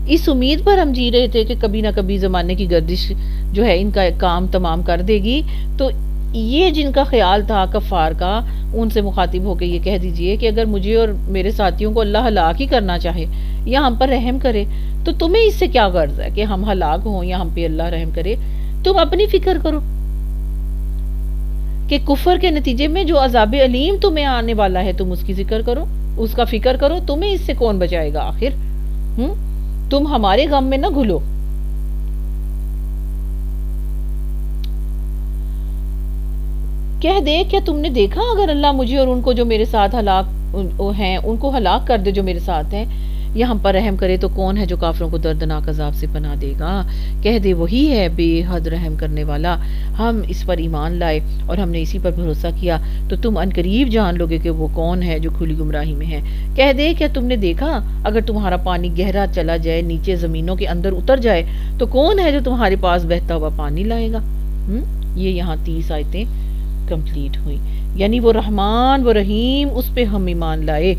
اس امید پر ہم جی رہے تھے کہ کبھی نہ کبھی زمانے کی گردش جو ہے ان کا کام تمام کر دے گی. تو یہ جن کا خیال تھا کفار کا، ان سے مخاطب ہو کے یہ کہہ دیجئے کہ اگر مجھے اور میرے ساتھیوں کو اللہ ہلاک ہی کرنا چاہے یا ہم پر رحم کرے تو تمہیں اس سے کیا غرض ہے کہ ہم ہلاک ہوں یا ہم پہ اللہ رحم کرے؟ تم اپنی فکر کرو کہ کفر کے نتیجے میں جو عذاب علیم تمہیں آنے والا ہے تم اس کی ذکر کرو، اس کا فکر کرو. تمہیں اس سے کون بچائے گا آخر؟ تم ہمارے غم میں نہ گھلو. کہہ دے کیا تم نے دیکھا اگر اللہ مجھے اور ان کو جو میرے ساتھ ہلاک ہیں ان کو ہلاک کر دے جو میرے ساتھ ہیں، یا ہم پر رحم کرے تو کون ہے جو کافروں کو دردناک عذاب سے پناہ دے گا؟ کہہ دے وہی ہے بے حد رحم کرنے والا. ہم اس پر ایمان لائے اور ہم نے اسی پر بھروسہ کیا تو تم عنقریب جان لوگے کہ وہ کون ہے جو کھلی گمراہی میں ہے. کہہ دے کیا تم نے دیکھا اگر تمہارا پانی گہرا چلا جائے، نیچے زمینوں کے اندر اتر جائے تو کون ہے جو تمہارے پاس بہتا ہوا پانی لائے گا؟ یہ یہاں 30 آیتیں کمپلیٹ ہوئی. یعنی وہ رحمان وہ رحیم، اس پہ ہم ایمان لائے.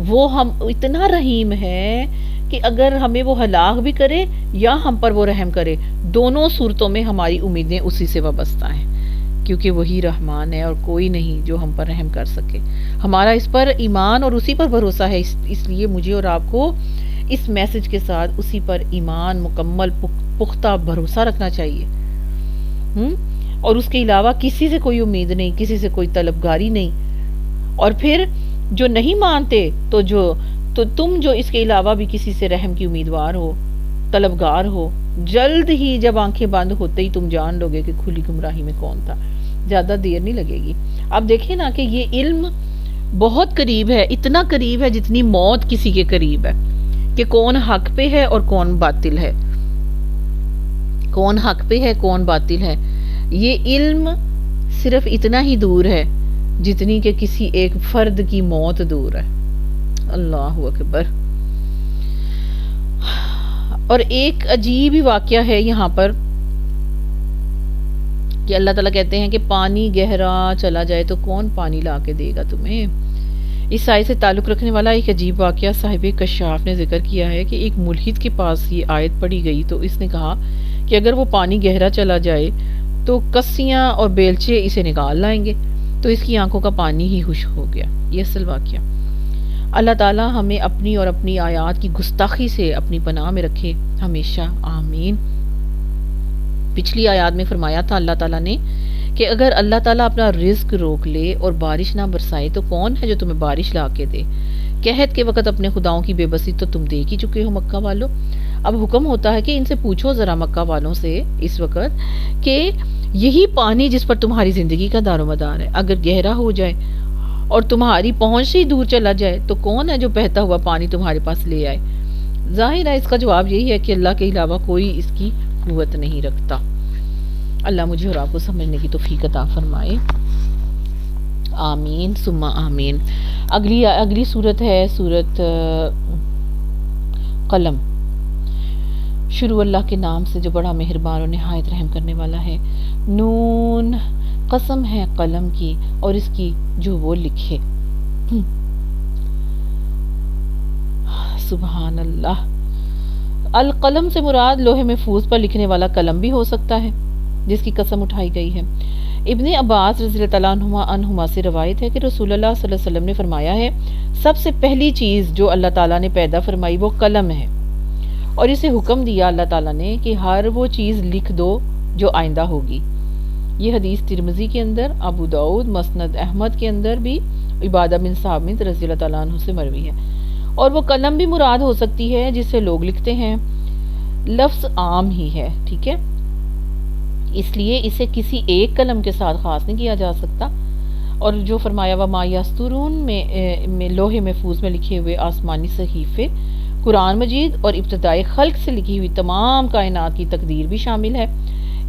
وہ ہم اتنا رحیم ہے کہ اگر ہمیں وہ ہلاک بھی کرے یا ہم پر وہ رحم کرے، دونوں صورتوں میں ہماری امیدیں اسی سے وابستہ ہیں، کیونکہ وہی رحمان ہے اور کوئی نہیں جو ہم پر رحم کر سکے. ہمارا اس پر ایمان اور اسی پر بھروسہ ہے. اس لیے مجھے اور آپ کو اس میسج کے ساتھ اسی پر ایمان مکمل پختہ بھروسہ رکھنا چاہیے، اور اس کے علاوہ کسی سے کوئی امید نہیں، کسی سے کوئی طلبگاری نہیں. اور پھر جو نہیں مانتے تو تم جو اس کے علاوہ بھی کسی سے رحم کی امیدوار ہو، طلبگار ہو، جلد ہی جب آنکھیں بند ہوتے ہی تم جان لوگے کہ کھلی گمراہی میں کون تھا. زیادہ دیر نہیں لگے گی. اب دیکھیں نا کہ یہ علم بہت قریب ہے، اتنا قریب ہے جتنی موت کسی کے قریب ہے، کہ کون حق پہ ہے اور کون باطل ہے، کون حق پہ ہے کون باطل ہے. یہ علم صرف اتنا ہی دور ہے جتنی کہ کسی ایک فرد کی موت دور ہے. اللہ اکبر. اور ایک عجیب ہی واقعہ ہے یہاں پر کہ اللہ تعالیٰ کہتے ہیں کہ پانی گہرا چلا جائے تو کون پانی لا کے دے گا تمہیں. اس آیت سے تعلق رکھنے والا ایک عجیب واقعہ صاحب کشاف نے ذکر کیا ہے کہ ایک ملحد کے پاس یہ آیت پڑھی گئی تو اس نے کہا کہ اگر وہ پانی گہرا چلا جائے تو کسیاں اور بیلچے اسے نکال لائیں گے، تو اس کی آنکھوں کا پانی ہی خشک ہو گیا. یہ اصل واقعہ. اللہ تعالیٰ ہمیں اپنی اور اپنی آیات کی گستاخی سے اپنی پناہ میں رکھے ہمیشہ، آمین. پچھلی آیات میں فرمایا تھا اللہ تعالیٰ نے کہ اگر اللہ تعالیٰ اپنا رزق روک لے اور بارش نہ برسائے تو کون ہے جو تمہیں بارش لا کے دے. قحط کے وقت اپنے خداؤں کی بے بسی تو تم دیکھ ہی چکے ہو مکہ والوں. اب حکم ہوتا ہے کہ ان سے پوچھو ذرا مکہ والوں سے اس وقت کہ یہی پانی جس پر تمہاری زندگی کا دار و مدار ہے اگر گہرا ہو جائے اور تمہاری پہنچ سے ہی دور چلا جائے تو کون ہے جو بہتا ہوا پانی تمہارے پاس لے آئے. ظاہر ہے اس کا جواب یہی ہے کہ اللہ کے علاوہ کوئی اس کی قوت نہیں رکھتا. اللہ مجھے اور آپ کو سمجھنے کی توفیق عطا فرمائے، آمین ثم آمین. اگلی صورت ہے صورت قلم. شروع اللہ کے نام سے جو بڑا مہربان اور نہایت رحم کرنے والا ہے. نون، قسم ہے قلم کی اور اس کی جو وہ لکھے. سبحان اللہ. القلم سے مراد لوح محفوظ پر لکھنے والا قلم بھی ہو سکتا ہے جس کی قسم اٹھائی گئی ہے. ابن عباس رضی اللہ تعالیٰ عنہما سے روایت ہے کہ رسول اللہ صلی اللہ علیہ وسلم نے فرمایا ہے سب سے پہلی چیز جو اللہ تعالیٰ نے پیدا فرمائی وہ قلم ہے، اور اسے حکم دیا اللہ تعالیٰ نے کہ ہر وہ چیز لکھ دو جو آئندہ ہوگی. یہ حدیث ترمذی کے اندر، ابو داؤد، مسند احمد کے اندر بھی عبادہ بن صامت رضی اللہ تعالیٰ عنہ سے مروی ہے. اور وہ قلم بھی مراد ہو سکتی ہے جس سے لوگ لکھتے ہیں. لفظ عام ہی ہے، ٹھیک ہے، اس لیے اسے کسی ایک قلم کے ساتھ خاص نہیں کیا جا سکتا. اور جو فرمایا وما یسترون میں لوح محفوظ میں لکھے ہوئے آسمانی صحیفے، قرآن مجید اور ابتدائی خلق سے لکھی ہوئی تمام کائنات کی تقدیر بھی شامل ہے.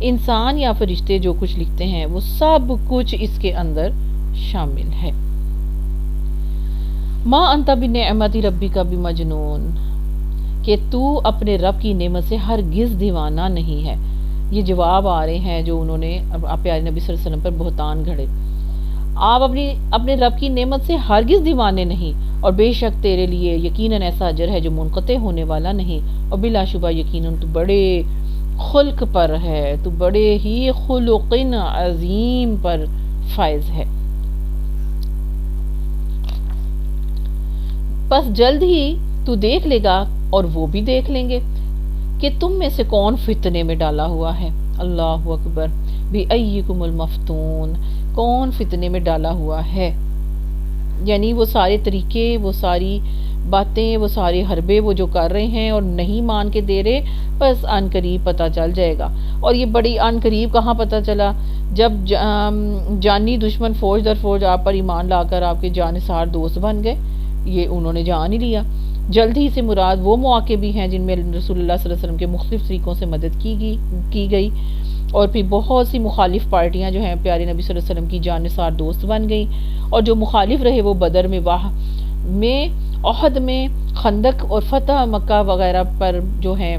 انسان یا فرشتے جو کچھ لکھتے ہیں وہ سب کچھ اس کے اندر شامل ہے. ما انت بنعمت ربک بمجنون، کہ تو اپنے رب کی نعمت سے ہرگز دیوانہ نہیں ہے. یہ جواب آ رہے ہیں جو انہوں نے پیارے نبی صلی اللہ علیہ وسلم پر بہتان گھڑے. آپ اپنے رب کی نعمت سے ہرگز دیوانے نہیں، اور بے شک تیرے لیے یقیناً ایسا اجر ہے جو منقطع ہونے والا نہیں، اور بلا شبہ یقیناً تو بڑے خلق پر ہے، تو بڑے ہی خلق عظیم پر فائز ہے. بس جلد ہی تو دیکھ لے گا اور وہ بھی دیکھ لیں گے کہ تم میں سے کون فتنے میں ڈالا ہوا ہے. اللہ اکبر. بِأَيِّكُمُ الْمَفْتُونَ، کون فتنے میں ڈالا ہوا ہے. یعنی وہ سارے طریقے، وہ ساری باتیں، وہ سارے حربے وہ جو کر رہے ہیں اور نہیں مان کے دے رہے، بس عن قریب پتہ چل جائے گا. اور یہ بڑی عن قریب کہاں پتہ چلا؟ جب جانی دشمن فوج در فوج آپ پر ایمان لا کر آپ کے جانثار دوست بن گئے. یہ انہوں نے جان ہی لیا. جلد ہی سے مراد وہ مواقع بھی ہیں جن میں رسول اللہ صلی اللہ علیہ وسلم کے مختلف طریقوں سے مدد کی گئی، اور پھر بہت سی مخالف پارٹیاں جو ہیں پیارے نبی صلی اللہ علیہ وسلم کی جانثار دوست بن گئیں، اور جو مخالف رہے وہ بدر میں، احد میں، خندق اور فتح مکہ وغیرہ پر جو ہیں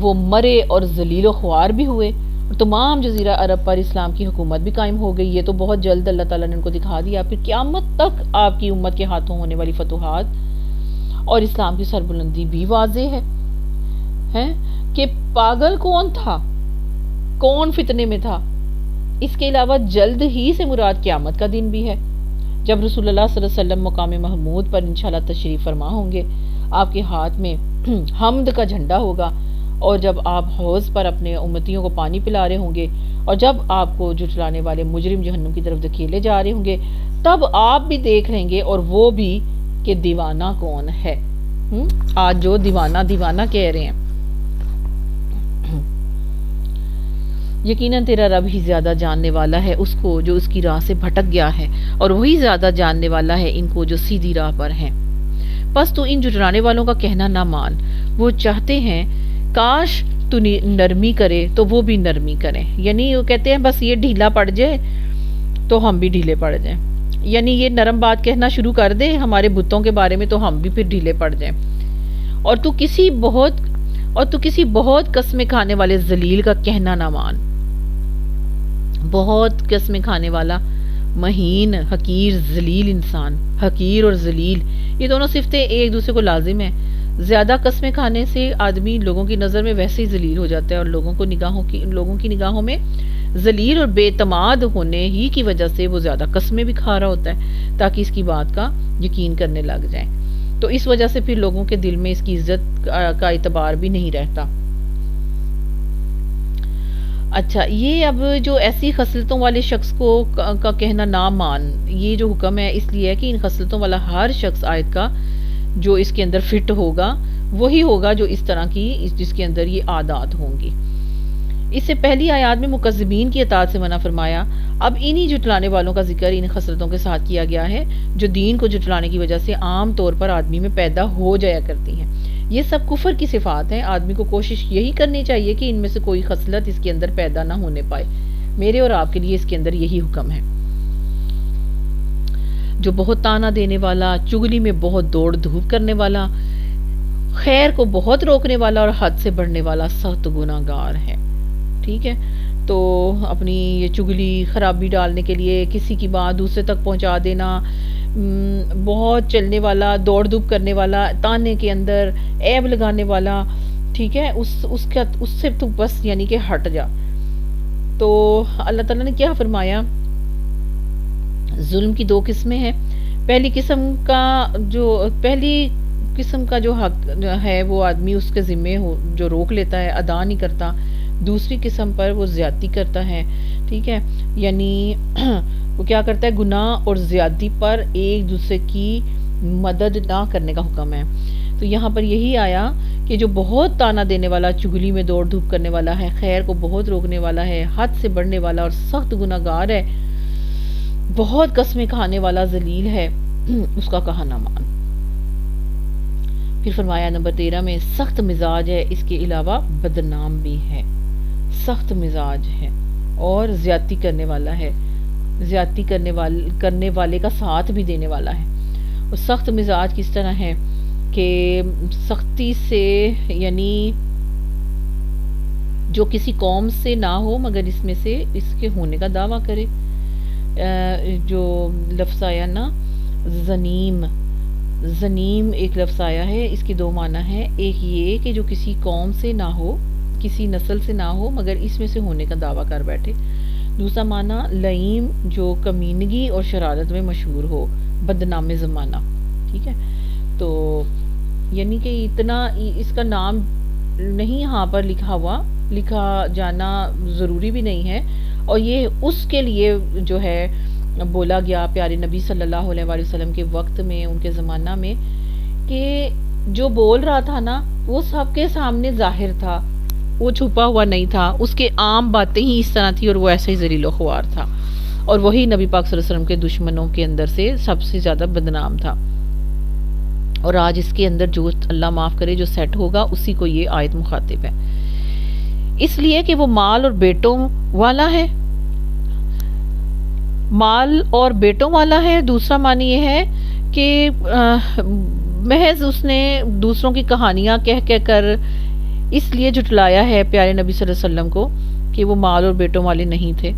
وہ مرے اور ذلیل و خوار بھی ہوئے. اور تمام جزیرہ عرب پر اسلام کی حکومت بھی قائم ہو گئی. یہ تو بہت جلد اللہ تعالیٰ نے ان کو دکھا دیا. پھر قیامت تک آپ کی امت کے ہاتھوں ہونے والی فتوحات اور اسلام کی سربلندی بھی واضح ہے کہ پاگل کون تھا، کون فتنے میں تھا. اس کے علاوہ جلد ہی سے مراد قیامت کا دن بھی ہے جب رسول اللہ صلی اللہ علیہ وسلم مقام محمود پر انشاءاللہ تشریف فرما ہوں گے. آپ کے ہاتھ میں حمد کا جھنڈا ہوگا، اور جب آپ حوض پر اپنے امتیوں کو پانی پلا رہے ہوں گے، اور جب آپ کو جھٹلانے والے مجرم جہنم کی طرف دھکیلے جا رہے ہوں گے، تب آپ بھی دیکھ لیں گے اور وہ بھی کہ دیوانہ کون ہے. آج جو دیوانہ کہہ رہے ہیں. یقیناً تیرا رب ہی زیادہ جاننے والا ہے اس کو جو اس کی راہ سے بھٹک گیا ہے، اور وہی زیادہ جاننے والا ہے ان کو جو سیدھی راہ پر ہیں. پس تو ان جھٹلانے والوں کا کہنا نہ مان. وہ چاہتے ہیں کاش تو نرمی کرے تو وہ بھی نرمی کریں. یعنی وہ کہتے ہیں بس یہ ڈھیلا پڑ جائے تو ہم بھی ڈھیلے پڑ جائیں. یعنی یہ نرم بات کہنا شروع کر دے ہمارے بتوں کے بارے میں تو ہم بھی پھر ڈھیلے پڑ جائیں. اور تو کسی بہت قسمیں کھانے والے ذلیل کا کہنا نہ مان. بہت قسمیں کھانے والا، مہین، حقیر، ذلیل انسان۔ حقیر اور ذلیل یہ دونوں صفتیں ایک دوسرے کو لازم ہیں۔ زیادہ قسمیں کھانے سے آدمی لوگوں کی نظر میں ویسے ہی ذلیل ہو جاتا ہے، اور لوگوں کی نگاہوں میں ذلیل اور بے اعتماد ہونے ہی کی وجہ سے وہ زیادہ قسمیں بھی کھا رہا ہوتا ہے تاکہ اس کی بات کا یقین کرنے لگ جائیں۔ تو اس وجہ سے پھر لوگوں کے دل میں اس کی عزت کا اعتبار بھی نہیں رہتا۔ اچھا، یہ اب جو ایسی خصلتوں والے شخص کو کا کہنا نہ مان، یہ جو حکم ہے اس لیے ہے کہ ان خصلتوں والا ہر شخص آیت کا جو اس کے اندر فٹ ہوگا وہی ہوگا جو اس طرح کی جس کے اندر یہ عادات ہوں گی۔ اس سے پہلی آیات میں مکذبین کی اطاعت سے منع فرمایا، اب انہی جھٹلانے والوں کا ذکر ان خصلتوں کے ساتھ کیا گیا ہے جو دین کو جھٹلانے کی وجہ سے عام طور پر آدمی میں پیدا ہو جایا کرتی ہیں۔ یہ سب کفر کی صفات ہیں، آدمی کو کوشش یہی کرنی چاہیے کہ ان میں سے کوئی خصلت اس کے اندر پیدا نہ ہونے پائے۔ میرے اور آپ کے لیے اس کے اندر یہی حکم ہے۔ جو بہت تانا دینے والا، چگلی میں بہت دوڑ دھوپ کرنے والا، خیر کو بہت روکنے والا اور حد سے بڑھنے والا سخت گناہ گار ہے۔ ٹھیک ہے، تو اپنی یہ چگلی خرابی ڈالنے کے لیے کسی کی بات دوسرے تک پہنچا دینا، بہت چلنے والا، دوڑ دھوپ کرنے والا، تانے کے اندر عیب لگانے والا، ٹھیک ہے، اس سے تو بس یعنی کہ ہٹ جا۔ تو اللہ تعالیٰ نے کیا فرمایا؟ ظلم کی دو قسمیں ہیں۔ پہلی قسم کا جو حق ہے وہ آدمی اس کے ذمے جو روک لیتا ہے، ادا نہیں کرتا۔ دوسری قسم پر وہ زیادتی کرتا ہے، ٹھیک ہے، یعنی وہ کیا کرتا ہے؟ گناہ اور زیادتی پر ایک دوسرے کی مدد نہ کرنے کا حکم ہے۔ تو یہاں پر یہی آیا کہ جو بہت تانا دینے والا، چگلی میں دوڑ دھوپ کرنے والا ہے، خیر کو بہت روکنے والا ہے، حد سے بڑھنے والا اور سخت گناہ گار ہے، بہت قسمیں کھانے والا، ذلیل ہے، اس کا کہا نہ مان۔ پھر فرمایا نمبر 13 میں سخت مزاج ہے، اس کے علاوہ بدنام بھی ہے۔ سخت مزاج ہے اور زیادتی کرنے والا ہے، زیادتی کرنے والے کا ساتھ بھی دینے والا ہے۔ اور سخت مزاج کس طرح ہے کہ سختی سے، یعنی جو کسی قوم سے نہ ہو مگر اس میں سے اس کے ہونے کا دعویٰ کرے۔ جو لفظ آیا نا زنیم، زنیم ایک لفظ آیا ہے، اس کی دو معنی ہے۔ ایک یہ کہ جو کسی قوم سے نہ ہو، کسی نسل سے نہ ہو مگر اس میں سے ہونے کا دعویٰ کر بیٹھے۔ دوسرا معنی لئیم، جو کمینگی اور شرارت میں مشہور ہو، بدنام زمانہ، ٹھیک ہے۔ تو یعنی کہ اتنا اس کا نام نہیں یہاں پر لکھا جانا ضروری بھی نہیں ہے، اور یہ اس کے لیے جو ہے بولا گیا پیارے نبی صلی اللہ علیہ وآلہ وسلم کے وقت میں، ان کے زمانہ میں، کہ جو بول رہا تھا نا وہ سب کے سامنے ظاہر تھا، وہ چھپا ہوا نہیں تھا، اس کے عام باتیں ہی اس طرح تھی اور وہ ایسے ہی ذلیل و خوار تھا، اور وہی نبی پاک صلی اللہ علیہ وسلم کے دشمنوں کے اندر سے سب سے زیادہ بدنام تھا۔ اور آج اس کے اندر جو اللہ معاف کرے جو سیٹ ہوگا اسی کو یہ آیت مخاطب ہے، اس لیے کہ وہ مال اور بیٹوں والا ہے، مال اور بیٹوں والا ہے۔ دوسرا معنی یہ ہے کہ محض اس نے دوسروں کی کہانیاں کہہ کر اس لیے جھٹلایا ہے پیارے نبی صلی اللہ علیہ وسلم کو کہ وہ مال اور بیٹوں والے نہیں تھے،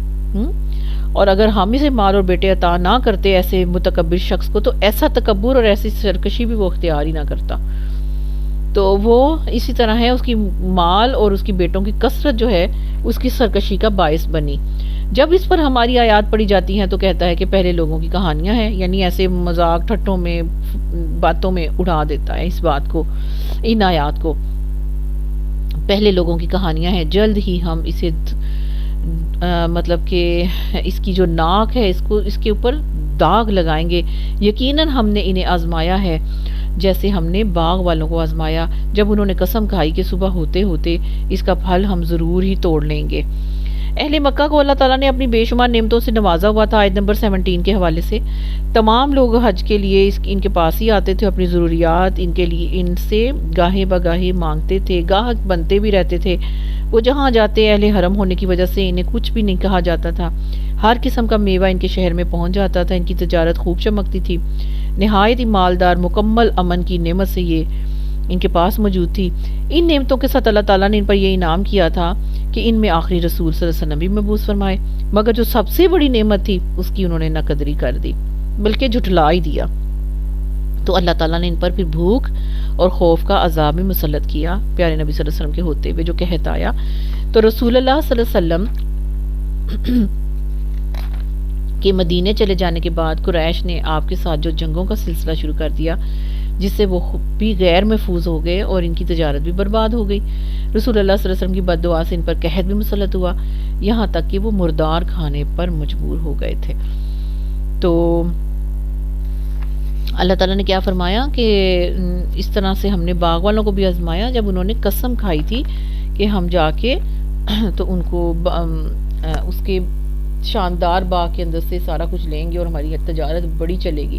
اور اگر ہم اسے مال اور بیٹے عطا نہ کرتے ایسے متکبر شخص کو، تو ایسا تکبر اور ایسی سرکشی بھی وہ اختیار ہی نہ کرتا۔ تو وہ اسی طرح ہے، اس کی مال اور اس کی بیٹوں کی کثرت جو ہے اس کی سرکشی کا باعث بنی۔ جب اس پر ہماری آیات پڑھی جاتی ہیں تو کہتا ہے کہ پہلے لوگوں کی کہانیاں ہیں، یعنی ایسے مذاق ٹھٹوں میں باتوں میں اڑا دیتا ہے اس بات کو، ان آیات کو، پہلے لوگوں کی کہانیاں ہیں، جلد ہی ہم اسے مطلب کہ اس کی جو ناک ہے اس کے اوپر داغ لگائیں گے۔ یقیناً ہم نے انہیں آزمایا ہے جیسے ہم نے باغ والوں کو آزمایا جب انہوں نے قسم کھائی کہ صبح ہوتے ہوتے اس کا پھل ہم ضرور ہی توڑ لیں گے۔ اہل مکہ کو اللہ تعالیٰ نے اپنی بے شمار نعمتوں سے نوازا ہوا تھا۔ آیت نمبر 17 کے حوالے سے تمام لوگ حج کے لیے ان کے پاس ہی آتے تھے، اپنی ضروریات ان سے گاہے بگاہے مانگتے تھے، گاہک بنتے بھی رہتے تھے۔ وہ جہاں جاتے اہل حرم ہونے کی وجہ سے انہیں کچھ بھی نہیں کہا جاتا تھا، ہر قسم کا میوہ ان کے شہر میں پہنچ جاتا تھا، ان کی تجارت خوب چمکتی تھی، نہایت ہی مالدار، مکمل امن کی نعمت سے یہ ان کے پاس موجود تھی۔ ان نعمتوں کے ساتھ اللہ تعالیٰ نے ان پر یہ انعام کیا تھا کہ ان میں آخری رسول صلی اللہ علیہ وسلم بھی مبعوث فرمائے، مگر جو سب سے بڑی نعمت تھی اس کی انہوں نے ناقدری کر دی، بلکہ جھٹلا ہی دیا۔ تو اللہ تعالیٰ نے ان پر پھر بھوک اور خوف کا عذاب بھی مسلط کیا پیارے نبی صلی اللہ علیہ وسلم کے ہوتے ہوئے، جو کہتا آیا۔ تو رسول اللہ صلی اللہ علیہ وسلم کے مدینے چلے جانے کے بعد قریش نے آپ کے ساتھ جو جنگوں کا سلسلہ شروع کر دیا، جس سے وہ بھی غیر محفوظ ہو گئے اور ان کی تجارت بھی برباد ہو گئی۔ رسول اللہ صلی اللہ علیہ وسلم کی بد دعا سے ان پر قحط بھی مسلط ہوا، یہاں تک کہ وہ مردار کھانے پر مجبور ہو گئے تھے۔ تو اللہ تعالیٰ نے کیا فرمایا کہ اس طرح سے ہم نے باغ والوں کو بھی آزمایا، جب انہوں نے قسم کھائی تھی کہ ہم جا کے تو ان کو اس کے شاندار باغ کے اندر سے سارا کچھ لیں گے اور ہماری تجارت بڑی چلے گی۔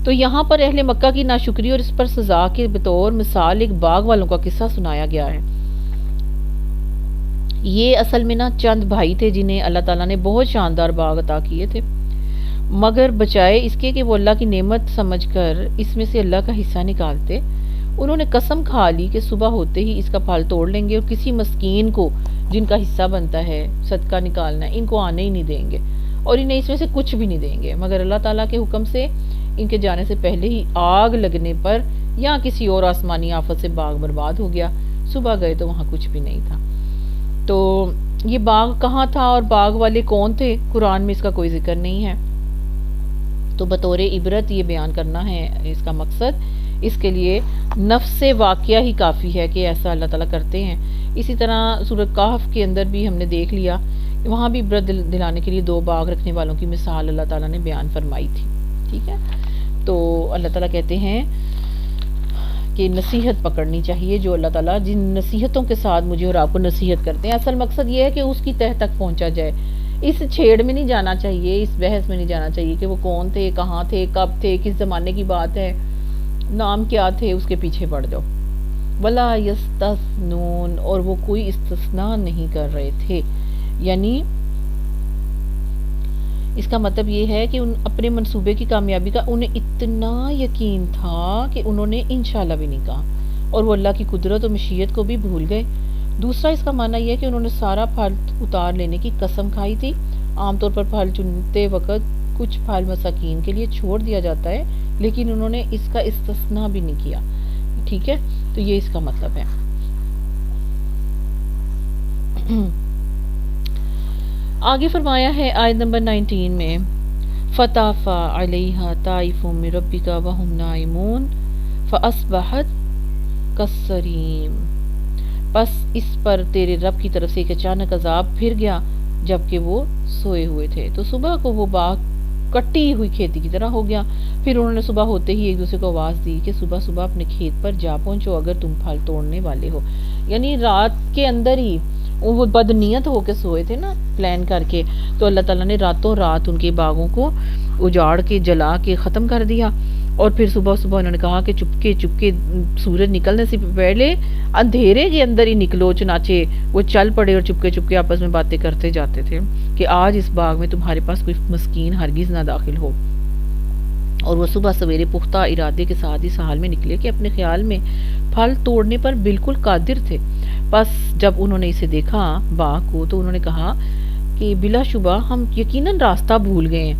تو یہاں پر اہل مکہ کی ناشکری اور اس پر سزا کے بطور مثال ایک باغ والوں کا قصہ سنایا گیا ہے۔ یہ اصل میں چند بھائی تھے جنہیں اللہ تعالیٰ نے بہت شاندار باغ عطا کیے تھے، مگر بچائے اس کے کہ وہ اللہ کی نعمت سمجھ کر اس میں سے اللہ کا حصہ نکالتے، انہوں نے قسم کھا لی کہ صبح ہوتے ہی اس کا پھل توڑ لیں گے اور کسی مسکین کو جن کا حصہ بنتا ہے صدقہ نکالنا ہے ان کو آنے ہی نہیں دیں گے اور انہیں اس میں سے کچھ بھی نہیں دیں گے، مگر اللہ تعالیٰ کے حکم سے ان کے جانے سے پہلے ہی آگ لگنے پر یا کسی اور آسمانی آفت سے باغ برباد ہو گیا۔ صبح گئے تو وہاں کچھ بھی نہیں تھا۔ تو یہ باغ کہاں تھا اور باغ والے کون تھے، قرآن میں اس کا کوئی ذکر نہیں ہے۔ تو بطور عبرت یہ بیان کرنا ہے اس کا مقصد، اس کے لیے نفس واقعہ ہی کافی ہے کہ ایسا اللہ تعالیٰ کرتے ہیں۔ اسی طرح سورۃ کہف کے اندر بھی ہم نے دیکھ لیا کہ وہاں بھی عبرت دلانے کے لیے 2 باغ رکھنے والوں کی مثال اللہ تعالیٰ نے بیان فرمائی تھی، ٹھیک ہے۔ تو اللہ تعالیٰ کہتے ہیں کہ نصیحت پکڑنی چاہیے، جو اللہ تعالیٰ جن نصیحتوں کے ساتھ مجھے اور آپ کو نصیحت کرتے ہیں، اصل مقصد یہ ہے کہ اس کی تہ تک پہنچا جائے۔ اس چھیڑ میں نہیں جانا چاہیے، اس بحث میں نہیں جانا چاہیے کہ وہ کون تھے، کہاں تھے، کب تھے، کس زمانے کی بات ہے، نام کیا تھے، اس کے پیچھے پڑ جاؤ۔ ولا یستثنون، اور وہ کوئی استثناء نہیں کر رہے تھے، یعنی اس کا مطلب یہ ہے کہ اپنے منصوبے کی کامیابی کا انہیں اتنا یقین تھا کہ انہوں نے انشاءاللہ بھی نہیں کہا، اور وہ اللہ کی قدرت اور مشیت کو بھی بھول گئے۔ دوسرا اس کا معنی یہ ہے کہ انہوں نے سارا پھل اتار لینے کی قسم کھائی تھی۔ عام طور پر پھل چنتے وقت کچھ پھل مساکین کے لیے چھوڑ دیا جاتا ہے، لیکن انہوں نے اس کا استثناء بھی نہیں کیا، ٹھیک ہے۔ تو یہ اس کا مطلب ہے۔ آگے فرمایا ہے آیت نمبر 19 میں، فَطَافَ عَلَيْهَا طَائِفٌ مِّن رَبِّكَ وَهُمْ نَائِمُونَ فَأَصْبَحَتْ كَالصَّرِيمِ، پس اس پر تیرے رب کی طرف سے ایک اچانک عذاب پھر گیا جبکہ وہ سوئے ہوئے تھے، تو صبح کو وہ باغ کٹی ہوئی کھیتی کی طرح ہو گیا۔ پھر انہوں نے صبح ہوتے ہی ایک دوسرے کو آواز دی کہ صبح صبح اپنے کھیت پر جا پہنچو اگر تم پھل توڑنے والے ہو، یعنی رات کے اندر ہی وہ بد نیت ہو کے سوئے تھے نا پلان کر کے، تو اللہ تعالیٰ نے راتوں رات ان کے باغوں کو اجاڑ کے جلا کے ختم کر دیا۔ اور پھر صبح صبح انہوں نے کہا کہ چپکے چپکے سورج نکلنے سے پہلے اندھیرے کے اندر ہی نکلو، چنانچہ وہ چل پڑے اور چپکے چپکے آپس میں باتیں کرتے جاتے تھے کہ آج اس باغ میں تمہارے پاس کوئی مسکین ہرگز نہ داخل ہو۔ اور وہ صبح سویرے پختہ ارادے کے ساتھ اس حال میں نکلے کہ اپنے خیال میں پھل توڑنے پر بالکل قادر تھے۔ پس جب انہوں نے اسے دیکھا باغ کو تو انہوں نے کہا کہ بلا شبہ ہم یقیناً راستہ بھول گئے ہیں۔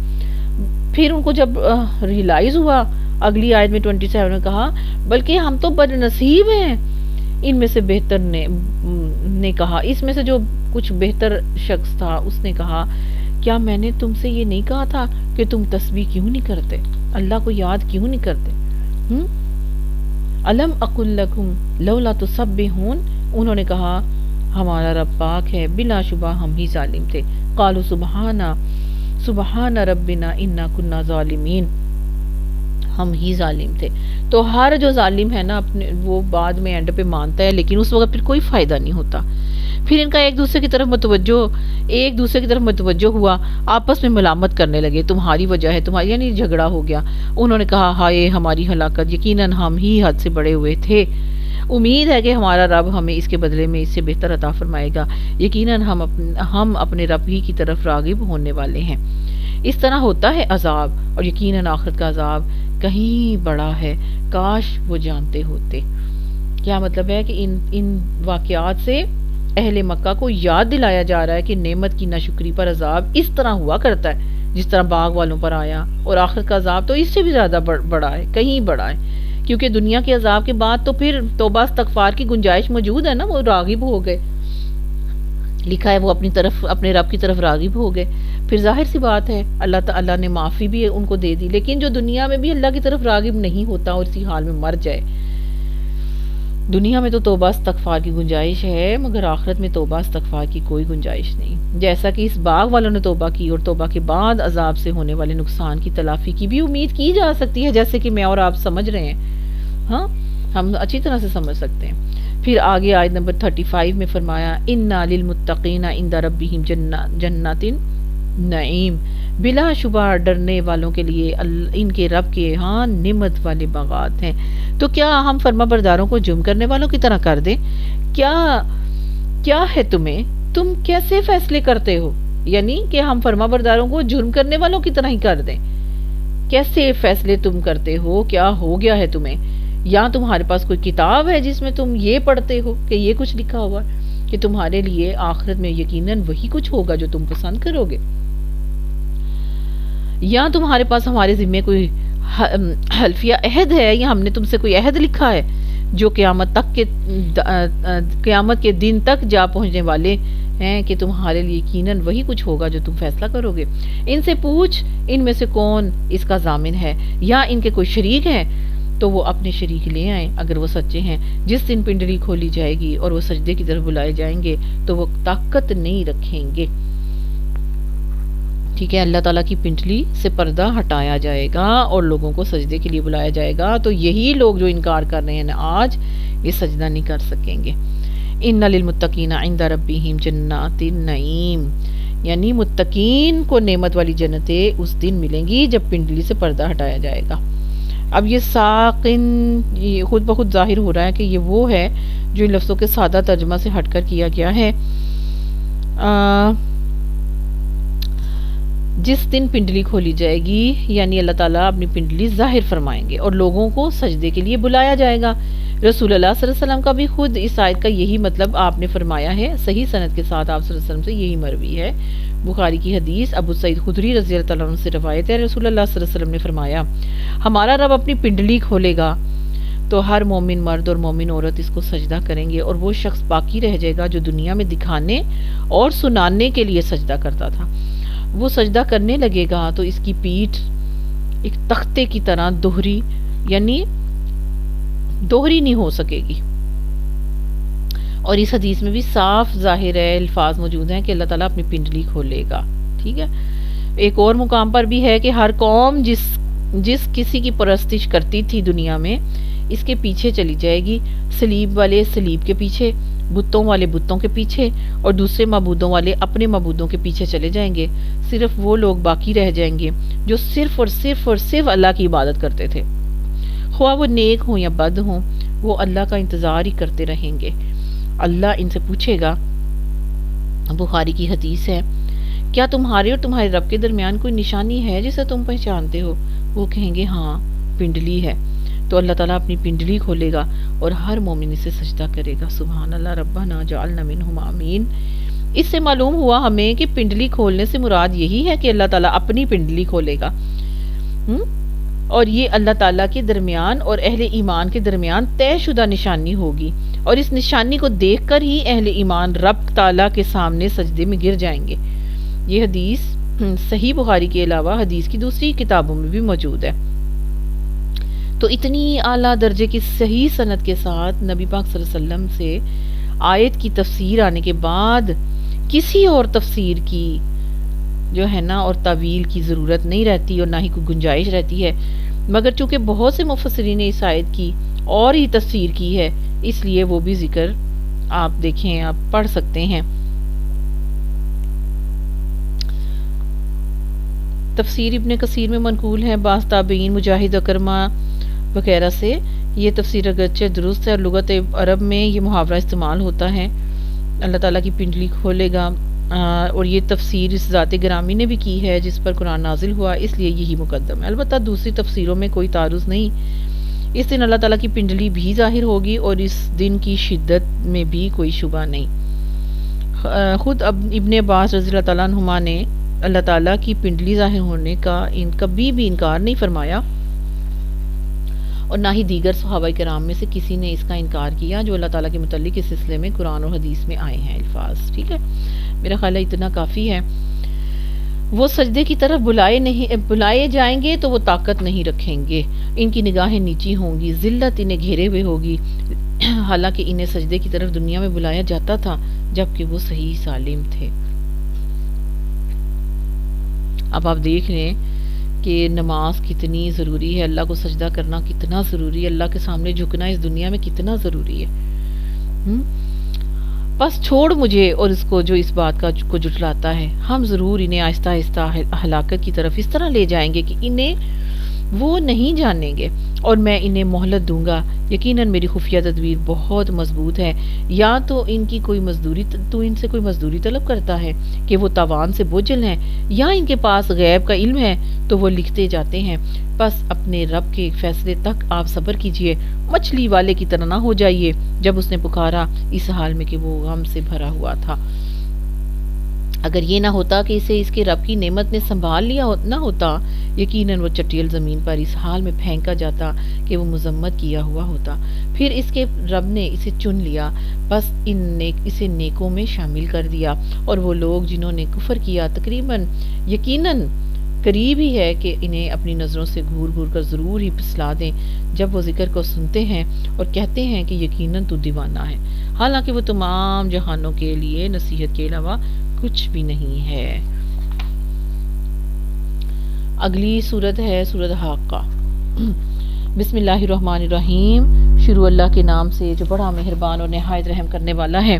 پھر ان کو جب ریئلائز ہوا، اگلی آیت میں 27 نے کہا بلکہ ہم تو بد نصیب ہیں۔ ان میں سے بہتر نے کہا، اس میں سے جو کچھ بہتر شخص تھا اس نے کہا کیا میں نے تم سے یہ نہیں کہا تھا کہ تم تسبیح کیوں نہیں کرتے، اللہ کو یاد کیوں نہیں کرتے؟ الم اقل لکم لولا تسبحون، انہوں نے کہا ہمارا رب پاک ہے، بلا شبہ ہم ہی ظالم تھے۔ قالوا سبحان ربنا انا کنا ظالمین، ہم ہی ظالم تھے۔ تو ہر جو ظالم ہے نا اپنے وہ بعد میں اینڈ پہ مانتا ہے، لیکن اس وقت پھر کوئی فائدہ نہیں ہوتا۔ پھر ان کا ایک دوسرے کی طرف متوجہ ہوا، آپس میں ملامت کرنے لگے، تمہاری وجہ ہے، تمہاری، یعنی جھگڑا ہو گیا۔ انہوں نے کہا ہائے ہماری ہلاکت، یقیناً ہم ہی حد سے بڑے ہوئے تھے، امید ہے کہ ہمارا رب ہمیں اس کے بدلے میں اس سے بہتر عطا فرمائے گا، یقیناً ہم اپنے رب ہی کی طرف راغب ہونے والے ہیں۔ اس طرح ہوتا ہے عذاب، اور یقیناً آخرت کا عذاب کہیں بڑا ہے، کاش وہ جانتے ہوتے۔ کیا مطلب ہے کہ ان واقعات سے اہل مکہ کو یاد دلایا جا رہا ہے کہ نعمت کی ناشکری پر عذاب اس طرح ہوا کرتا ہے جس طرح باغ والوں پر آیا، اور آخرت کا عذاب تو اس سے بھی زیادہ بڑا ہے، کہیں بڑا ہے، کیونکہ دنیا کے عذاب کے بعد تو پھر توبہ استغفار کی گنجائش موجود ہے نا، وہ راغب ہو گئے، لکھا ہے وہ اپنے رب کی طرف راغب ہو گئے، پھر ظاہر سی بات ہے اللہ تعالیٰ نے معافی بھی ان کو دے دی۔ لیکن جو دنیا میں بھی اللہ کی طرف راغب نہیں ہوتا اور اسی حال میں مر جائے، دنیا میں تو توبہ استغفار کی گنجائش ہے، مگر آخرت میں توبہ استغفار کی کوئی گنجائش نہیں، جیسا کہ اس باغ والوں نے توبہ کی اور توبہ کے بعد عذاب سے ہونے والے نقصان کی تلافی کی بھی امید کی جا سکتی ہے، جیسے کہ میں اور آپ سمجھ رہے ہیں، ہاں ہم اچھی طرح سے سمجھ سکتے ہیں۔ پھر آگے آیت نمبر 35 میں فرمایا اِنَّا لِلْمُتَّقِينَ عِنْدَ رَبِّهِمْ جَنَّاتٍ نعیم، بلا شبہ ڈرنے والوں کے لیے ان کے رب کے ہاں نعمت والے باغات ہیں۔ تو کیا ہم فرما برداروں کو جرم کرنے والوں کی طرح کر دیں؟ کیا ہے تمہیں، تم کیسے فیصلے کرتے ہو؟ یعنی کہ ہم فرما برداروں کو جرم کرنے والوں کی طرح ہی کر دیں؟ کیسے فیصلے تم کرتے ہو؟ کیا ہو گیا ہے تمہیں؟ یا تمہارے پاس کوئی کتاب ہے جس میں تم یہ پڑھتے ہو کہ یہ کچھ لکھا ہوا کہ تمہارے لیے آخرت میں یقیناً وہی کچھ ہوگا جو تم پسند کرو گے؟ یا تمہارے پاس ہمارے ذمے کوئی حلفیہ عہد ہے، یا ہم نے تم سے کوئی عہد لکھا ہے جو قیامت کے دن تک جا پہنچنے والے ہیں کہ تمہارے لیے یقیناً وہی کچھ ہوگا جو تم فیصلہ کرو گے؟ ان سے پوچھ ان میں سے کون اس کا ضامن ہے، یا ان کے کوئی شریک ہیں تو وہ اپنے شریک لے آئیں اگر وہ سچے ہیں۔ جس دن پنڈلی کھولی جائے گی اور وہ سجدے کی طرف بلائے جائیں گے تو وہ طاقت نہیں رکھیں گے۔ ٹھیک ہے، اللہ تعالیٰ کی پنڈلی سے پردہ ہٹایا جائے گا اور لوگوں کو سجدے کے لیے بلایا جائے گا، تو یہی لوگ جو انکار کر رہے ہیں آج، یہ سجدہ نہیں کر سکیں گے۔ ان للمتقین عند ربہم جنات النعیم، یعنی متقین کو نعمت والی جنتیں اس دن ملیں گی جب پنڈلی سے پردہ ہٹایا جائے گا۔ اب یہ ساقن، یہ خود بخود ظاہر ہو رہا ہے کہ یہ وہ ہے جو ان لفظوں کے سادہ ترجمہ سے ہٹ کر کیا گیا ہے۔ جس دن پنڈلی کھولی جائے گی، یعنی اللہ تعالیٰ اپنی پنڈلی ظاہر فرمائیں گے اور لوگوں کو سجدے کے لیے بلایا جائے گا۔ رسول اللہ صلی اللہ علیہ وسلم کا بھی خود اس آیت کا یہی مطلب آپ نے فرمایا ہے، صحیح سند کے ساتھ آپ صلی اللہ علیہ وسلم سے یہی مروی ہے۔ بخاری کی حدیث ابو سعید خدری رضی اللہ عنہ سے روایت ہے، رسول اللہ صلی اللہ علیہ وسلم نے فرمایا ہمارا رب اپنی پنڈلی کھولے گا تو ہر مومن مرد اور مومن عورت اس کو سجدہ کریں گے، اور وہ شخص باقی رہ جائے گا جو دنیا میں دکھانے اور سنانے کے لیے سجدہ کرتا تھا۔ وہ سجدہ کرنے لگے گا تو اس کی پیٹھ ایک تختے کی طرح دوہری، یعنی دوہری نہیں ہو سکے گی۔ اور اس حدیث میں بھی صاف ظاہر ہے، الفاظ موجود ہیں کہ اللہ تعالیٰ اپنی پنڈلی کھولے گا۔ ٹھیک ہے، ایک اور مقام پر بھی ہے کہ ہر قوم جس کسی کی پرستش کرتی تھی دنیا میں، اس کے پیچھے چلی جائے گی، صلیب والے صلیب کے پیچھے، بتوں والے بتوں کے پیچھے، اور دوسرے معبودوں والے اپنے معبودوں کے پیچھے چلے جائیں گے۔ صرف وہ لوگ باقی رہ جائیں گے جو صرف اور صرف اللہ کی عبادت کرتے تھے، خواہ وہ نیک ہوں یا بد ہوں، وہ اللہ کا انتظار ہی کرتے رہیں گے۔ اللہ ان سے پوچھے گا، بخاری کی حدیث ہے، کیا تمہارے اور تمہارے رب کے درمیان کوئی نشانی ہے جسے تم پہچانتے ہو؟ وہ کہیں گے ہاں، پنڈلی ہے۔ تو اللہ تعالیٰ اپنی پنڈلی کھولے گا اور ہر مومن اسے سجدہ کرے گا۔ سبحان اللہ، ربنا جعلنا منہم، آمین۔ اس سے معلوم ہوا ہمیں کہ پنڈلی کھولنے سے مراد یہی ہے کہ اللہ تعالیٰ اپنی پنڈلی کھولے گا، اور یہ اللہ تعالیٰ کے درمیان اور اہل ایمان کے درمیان طے شدہ نشانی ہوگی، اور اس نشانی کو دیکھ کر ہی اہل ایمان رب تعالیٰ کے سامنے سجدے میں گر جائیں گے۔ یہ حدیث صحیح بخاری کے علاوہ حدیث کی دوسری کتابوں میں بھی موجود ہے۔ تو اتنی اعلیٰ درجے کی صحیح سند کے ساتھ نبی پاک صلی اللہ علیہ وسلم سے آیت کی تفسیر آنے کے بعد کسی اور تفسیر کی جو ہے نا اور تعویل کی ضرورت نہیں رہتی، اور نہ ہی کوئی گنجائش رہتی ہے، مگر چونکہ بہت سے مفسرین نے اس آیت کی اور ہی تفسیر کی ہے، اس لیے وہ بھی ذکر آپ دیکھیں، آپ پڑھ سکتے ہیں۔ تفسیر ابن کثیر میں منقول ہے بعض تابعین، مجاہد، اکرمہ وغیرہ سے، یہ تفسیر اگرچہ درست ہے اور لغت عرب میں یہ محاورہ استعمال ہوتا ہے، اللہ تعالیٰ کی پنڈلی کھولے گا، اور یہ تفسیر اس ذات گرامی نے بھی کی ہے جس پر قرآن نازل ہوا، اس لیے یہی مقدم ہے۔ البتہ دوسری تفسیروں میں کوئی تعارض نہیں اس دن اللہ تعالیٰ کی پنڈلی بھی ظاہر ہوگی اور اس دن کی شدت میں بھی کوئی شبہ نہیں۔ خود ابن عباس رضی اللہ تعالیٰ عنہما نے اللہ تعالیٰ کی پنڈلی ظاہر ہونے کا کبھی بھی انکار نہیں فرمایا، اور نہ ہی دیگر صحابہ کرام میں سے کسی نے اس کا انکار کیا جو اللہ تعالیٰ کے متعلق اس سلسلے میں قرآن اور حدیث میں آئے ہیں الفاظ۔ ٹھیک ہے، میرا خیال ہے اتنا کافی ہے۔ وہ سجدے کی طرف بلائے جائیں گے تو وہ طاقت نہیں رکھیں گے، ان کی نگاہیں نیچی ہوں گی، ذلت انہیں گھیرے ہوئے ہوگی، حالانکہ انہیں سجدے کی طرف دنیا میں بلایا جاتا تھا جبکہ وہ صحیح سالم تھے۔ اب آپ دیکھ لیں کہ نماز کتنی ضروری ہے، اللہ کو سجدہ کرنا کتنا ضروری ہے، اللہ کے سامنے جھکنا اس دنیا میں کتنا ضروری ہے۔ بس چھوڑ مجھے اور اس کو جو اس بات کو جٹلاتا ہے، ہم ضرور انہیں آہستہ آہستہ ہلاکت کی طرف اس طرح لے جائیں گے کہ انہیں وہ نہیں جانیں گے، اور میں انہیں مہلت دوں گا، یقیناً میری خفیہ تدبیر بہت مضبوط ہے۔ یا تو ان سے کوئی مزدوری طلب کرتا ہے کہ وہ تاوان سے بوجھل ہیں، یا ان کے پاس غیب کا علم ہے تو وہ لکھتے جاتے ہیں۔ بس اپنے رب کے فیصلے تک آپ صبر کیجئے، مچھلی والے کی طرح نہ ہو جائیے جب اس نے پکارا اس حال میں کہ وہ غم سے بھرا ہوا تھا۔ اگر یہ نہ ہوتا کہ اسے اس کے رب کی نعمت نے سنبھال لیا نہ ہوتا، یقیناً وہ چٹیل زمین پر اس حال میں پھینکا جاتا کہ وہ مذمت کیا ہوا ہوتا۔ پھر اس کے رب نے اسے چن لیا، بس اسے نیکوں میں شامل کر دیا، اور وہ لوگ جنہوں نے کفر کیا یقیناً قریب ہی ہے کہ انہیں اپنی نظروں سے گھور گھور کر ضرور ہی پھسلا دیں جب وہ ذکر کو سنتے ہیں اور کہتے ہیں کہ یقیناً تو دیوانہ ہے، حالانکہ وہ تمام جہانوں کے لیے نصیحت کے علاوہ کچھ بھی نہیں ہے۔ اگلی سورت ہے سورت حاقہ۔ بسم اللہ الرحمن الرحیم، شروع اللہ کے نام سے جو بڑا مہربان اور نہایت رحم کرنے والا ہے۔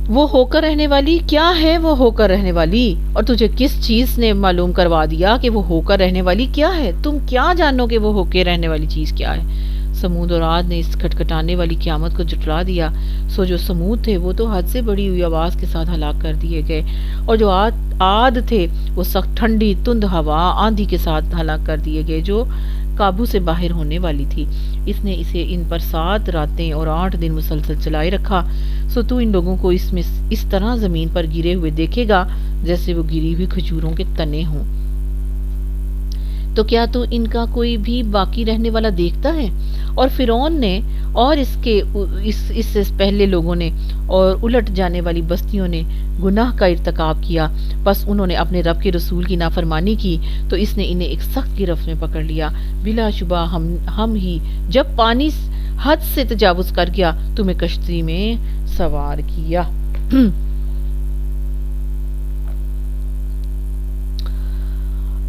وہ ہو کر رہنے والی کیا ہے؟ وہ ہو کر رہنے والی، اور تجھے کس چیز نے معلوم کروا دیا کہ وہ ہو کر رہنے والی کیا ہے؟ تم کیا جانو کہ وہ ہو کے رہنے والی چیز کیا ہے؟ سمود اور عاد نے اس کھٹکھٹانے والی قیامت کو جھٹلا دیا، سو جو سمود تھے وہ تو حد سے بڑی ہوئی آواز کے ساتھ ہلاک کر دیے گئے، اور جو عاد تھے وہ سخت ٹھنڈی تند ہوا آندھی کے ساتھ ہلاک کر دیے گئے جو قابو سے باہر ہونے والی تھی۔ اس نے اسے ان پر 7 راتیں اور 8 دن مسلسل چلائے رکھا، سو تو ان لوگوں کو اس طرح زمین پر گرے ہوئے دیکھے گا جیسے وہ گری ہوئی کھجوروں کے تنے ہوں۔ تو کیا تو ان کا کوئی بھی باقی رہنے والا دیکھتا ہے؟ اور فرعون نے اور اس سے پہلے لوگوں نے اور الٹ جانے والی بستیوں نے گناہ کا ارتکاب کیا، بس انہوں نے اپنے رب کے رسول کی نافرمانی کی تو اس نے انہیں ایک سخت گرفت میں پکڑ لیا۔ بلا شبہ ہم ہی جب پانی حد سے تجاوز کر گیا تمہیں کشتی میں سوار کیا۔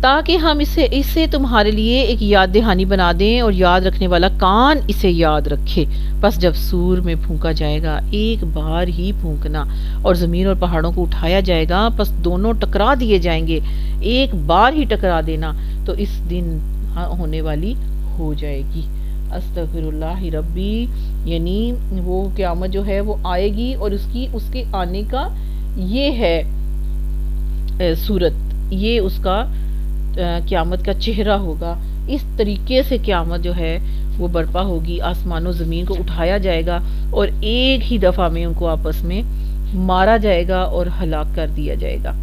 تاکہ ہم اسے تمہارے لیے ایک یاد دہانی بنا دیں اور یاد رکھنے والا کان اسے یاد رکھے۔ بس جب سور میں پھونکا جائے گا، ایک بار ہی پھونکنا، اور زمین اور پہاڑوں کو اٹھایا جائے گا، پس دونوں ٹکرا دیے جائیں گے، ایک بار ہی ٹکرا دینا تو اس دن ہونے والی ہو جائے گی۔ استغفر اللہ ربی، یعنی وہ قیامت جو ہے وہ آئے گی، اور اس کے آنے کا یہ ہے صورت، یہ اس کا قیامت کا چہرہ ہوگا۔ اس طریقے سے قیامت جو ہے وہ برپا ہوگی، آسمان و زمین کو اٹھایا جائے گا اور ایک ہی دفعہ میں ان کو آپس میں مارا جائے گا اور ہلاک کر دیا جائے گا۔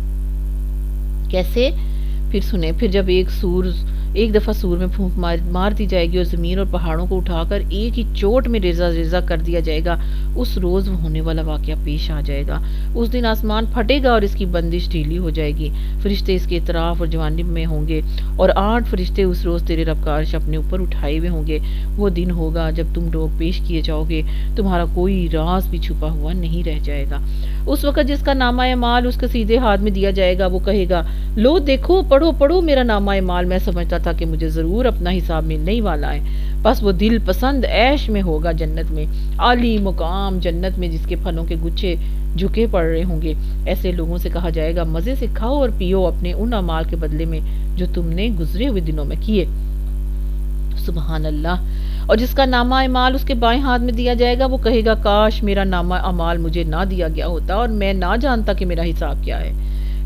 کیسے؟ پھر سنیں، پھر جب ایک دفعہ سور میں پھونک مار دی جائے گی اور زمین اور پہاڑوں کو اٹھا کر ایک ہی چوٹ میں ریزہ ریزہ کر دیا جائے گا، اس روز وہ ہونے والا واقعہ پیش آ جائے گا۔ اس دن آسمان پھٹے گا اور اس کی بندش ڈھیلی ہو جائے گی، فرشتے اس کے اطراف اور جوانب میں ہوں گے، اور 8 فرشتے اس روز تیرے رب کا عرش اپنے اوپر اٹھائے ہوئے ہوں گے۔ وہ دن ہوگا جب تم لوگ پیش کیے جاؤ گے، تمہارا کوئی راز بھی چھپا ہوا نہیں رہ جائے گا۔ اس وقت جس کا نامہ اعمال اس کے سیدھے ہاتھ میں دیا جائے گا، وہ کہے گا، لو دیکھو، پڑھو میرا نامہ اعمال، میں سمجھتا تھا کہ مجھے ضرور اپنا حساب ملنے ہی والا ہے۔ بس وہ دل پسند عیش میں ہوگا، جنت میں، عالی مقام جنت میں، جس کے پھلوں کے گچھے جھکے پڑ رہے ہوں گے۔ ایسے لوگوں سے کہا جائے گا، مزے سے کھاؤ اور پیو اپنے ان اعمال کے بدلے میں جو تم نے گزرے ہوئے دنوں میں کیے۔ سبحان اللہ۔ اور جس کا نامہ اعمال اس کے بائیں ہاتھ میں دیا جائے گا، وہ کہے گا، کاش میرا نامہ اعمال مجھے نہ دیا گیا ہوتا اور میں نہ جانتا کہ میرا حساب کیا ہے۔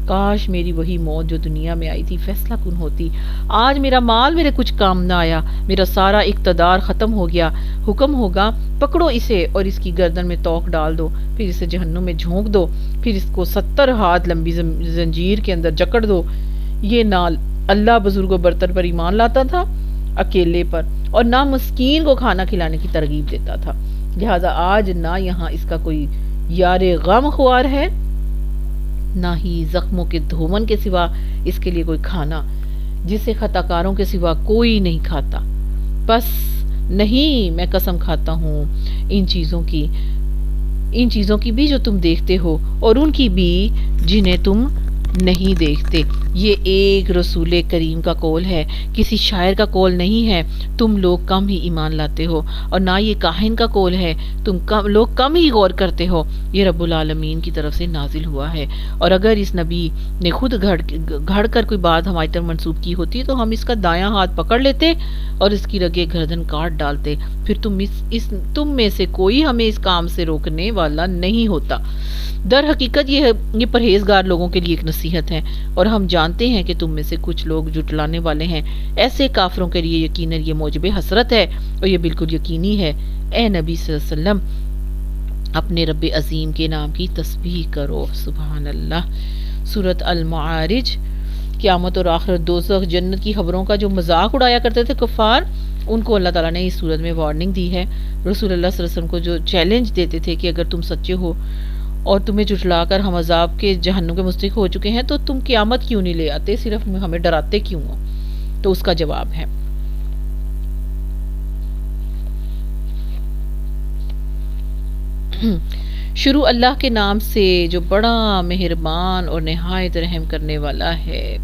کاش میری وہی موت جو دنیا میں آئی تھی فیصلہ کن ہوتی. آج میرا مال میرے کچھ کام نہ آیا، میرا سارا اقتدار ختم ہو گیا. حکم ہوگا پکڑو اسے اور اس کی گردن میں توق ڈال دو، پھر اسے جہنم میں جھونک دو، پھر اس کو 70 ہاتھ لمبی زنجیر کے اندر جکڑ دو. یہ نال اللہ بزرگ و برتر پر ایمان لاتا تھا اکیلے پر، اور نہ مسکین کو کھانا کھلانے کی ترغیب دیتا تھا. لہٰذا آج نہ یہاں اس کا کوئی یار غم خوار ہے، نہ ہی زخموں کے دھومن کے سوا اس کے لیے کوئی کھانا، جسے خطاکاروں کے سوا کوئی نہیں کھاتا. بس نہیں، میں قسم کھاتا ہوں ان چیزوں کی بھی جو تم دیکھتے ہو، اور ان کی بھی جنہیں تم نہیں دیکھتے. یہ ایک رسول کریم کا قول ہے، کسی شاعر کا قول نہیں ہے. تم لوگ کم ہی ایمان لاتے ہو، اور نہ یہ کاہن کا قول ہے، لوگ کم ہی غور کرتے ہو. یہ رب العالمین کی طرف سے نازل ہوا ہے، اور اگر اس نبی نے خود گھڑ کر کوئی بات ہماری طرف منسوب کی ہوتی تو ہم اس کا دایاں ہاتھ پکڑ لیتے اور اس کی رگے گردن کاٹ ڈالتے. پھر تم میں سے کوئی ہمیں اس کام سے روکنے والا نہیں ہوتا. در حقیقت یہ پرہیزگار لوگوں کے لیے ایک نصیحت ہے، اور ہم جانتے ہیں کہ تم میں سے کچھ لوگ جھٹلانے والے ہیں. ایسے کافروں کے لیے یقیناً یہ موجب حسرت ہے، اور یہ بالکل یقینی ہے. اے نبی صلی اللہ علیہ وسلم، اپنے رب عظیم کے نام کی تسبیح کرو. سبحان اللہ. سورۃ المعارج. قیامت اور آخرت، دوزخ، جنت کی خبروں کا جو مذاق اڑایا کرتے تھے کفار، ان کو اللہ تعالیٰ نے اس صورت میں وارننگ دی ہے. رسول اللہ صلی اللہ علیہ وسلم کو جو چیلنج دیتے تھے کہ اگر تم سچے ہو اور تمہیں جھٹلا کر ہم عذاب کے جہنم کے مستحق ہو چکے ہیں تو تم قیامت کیوں نہیں لے آتے، صرف ہمیں ڈراتے کیوں ہو؟ تو اس کا جواب ہے شروع اللہ کے نام سے جو بڑا مہربان اور نہایت رحم کرنے والا ہے.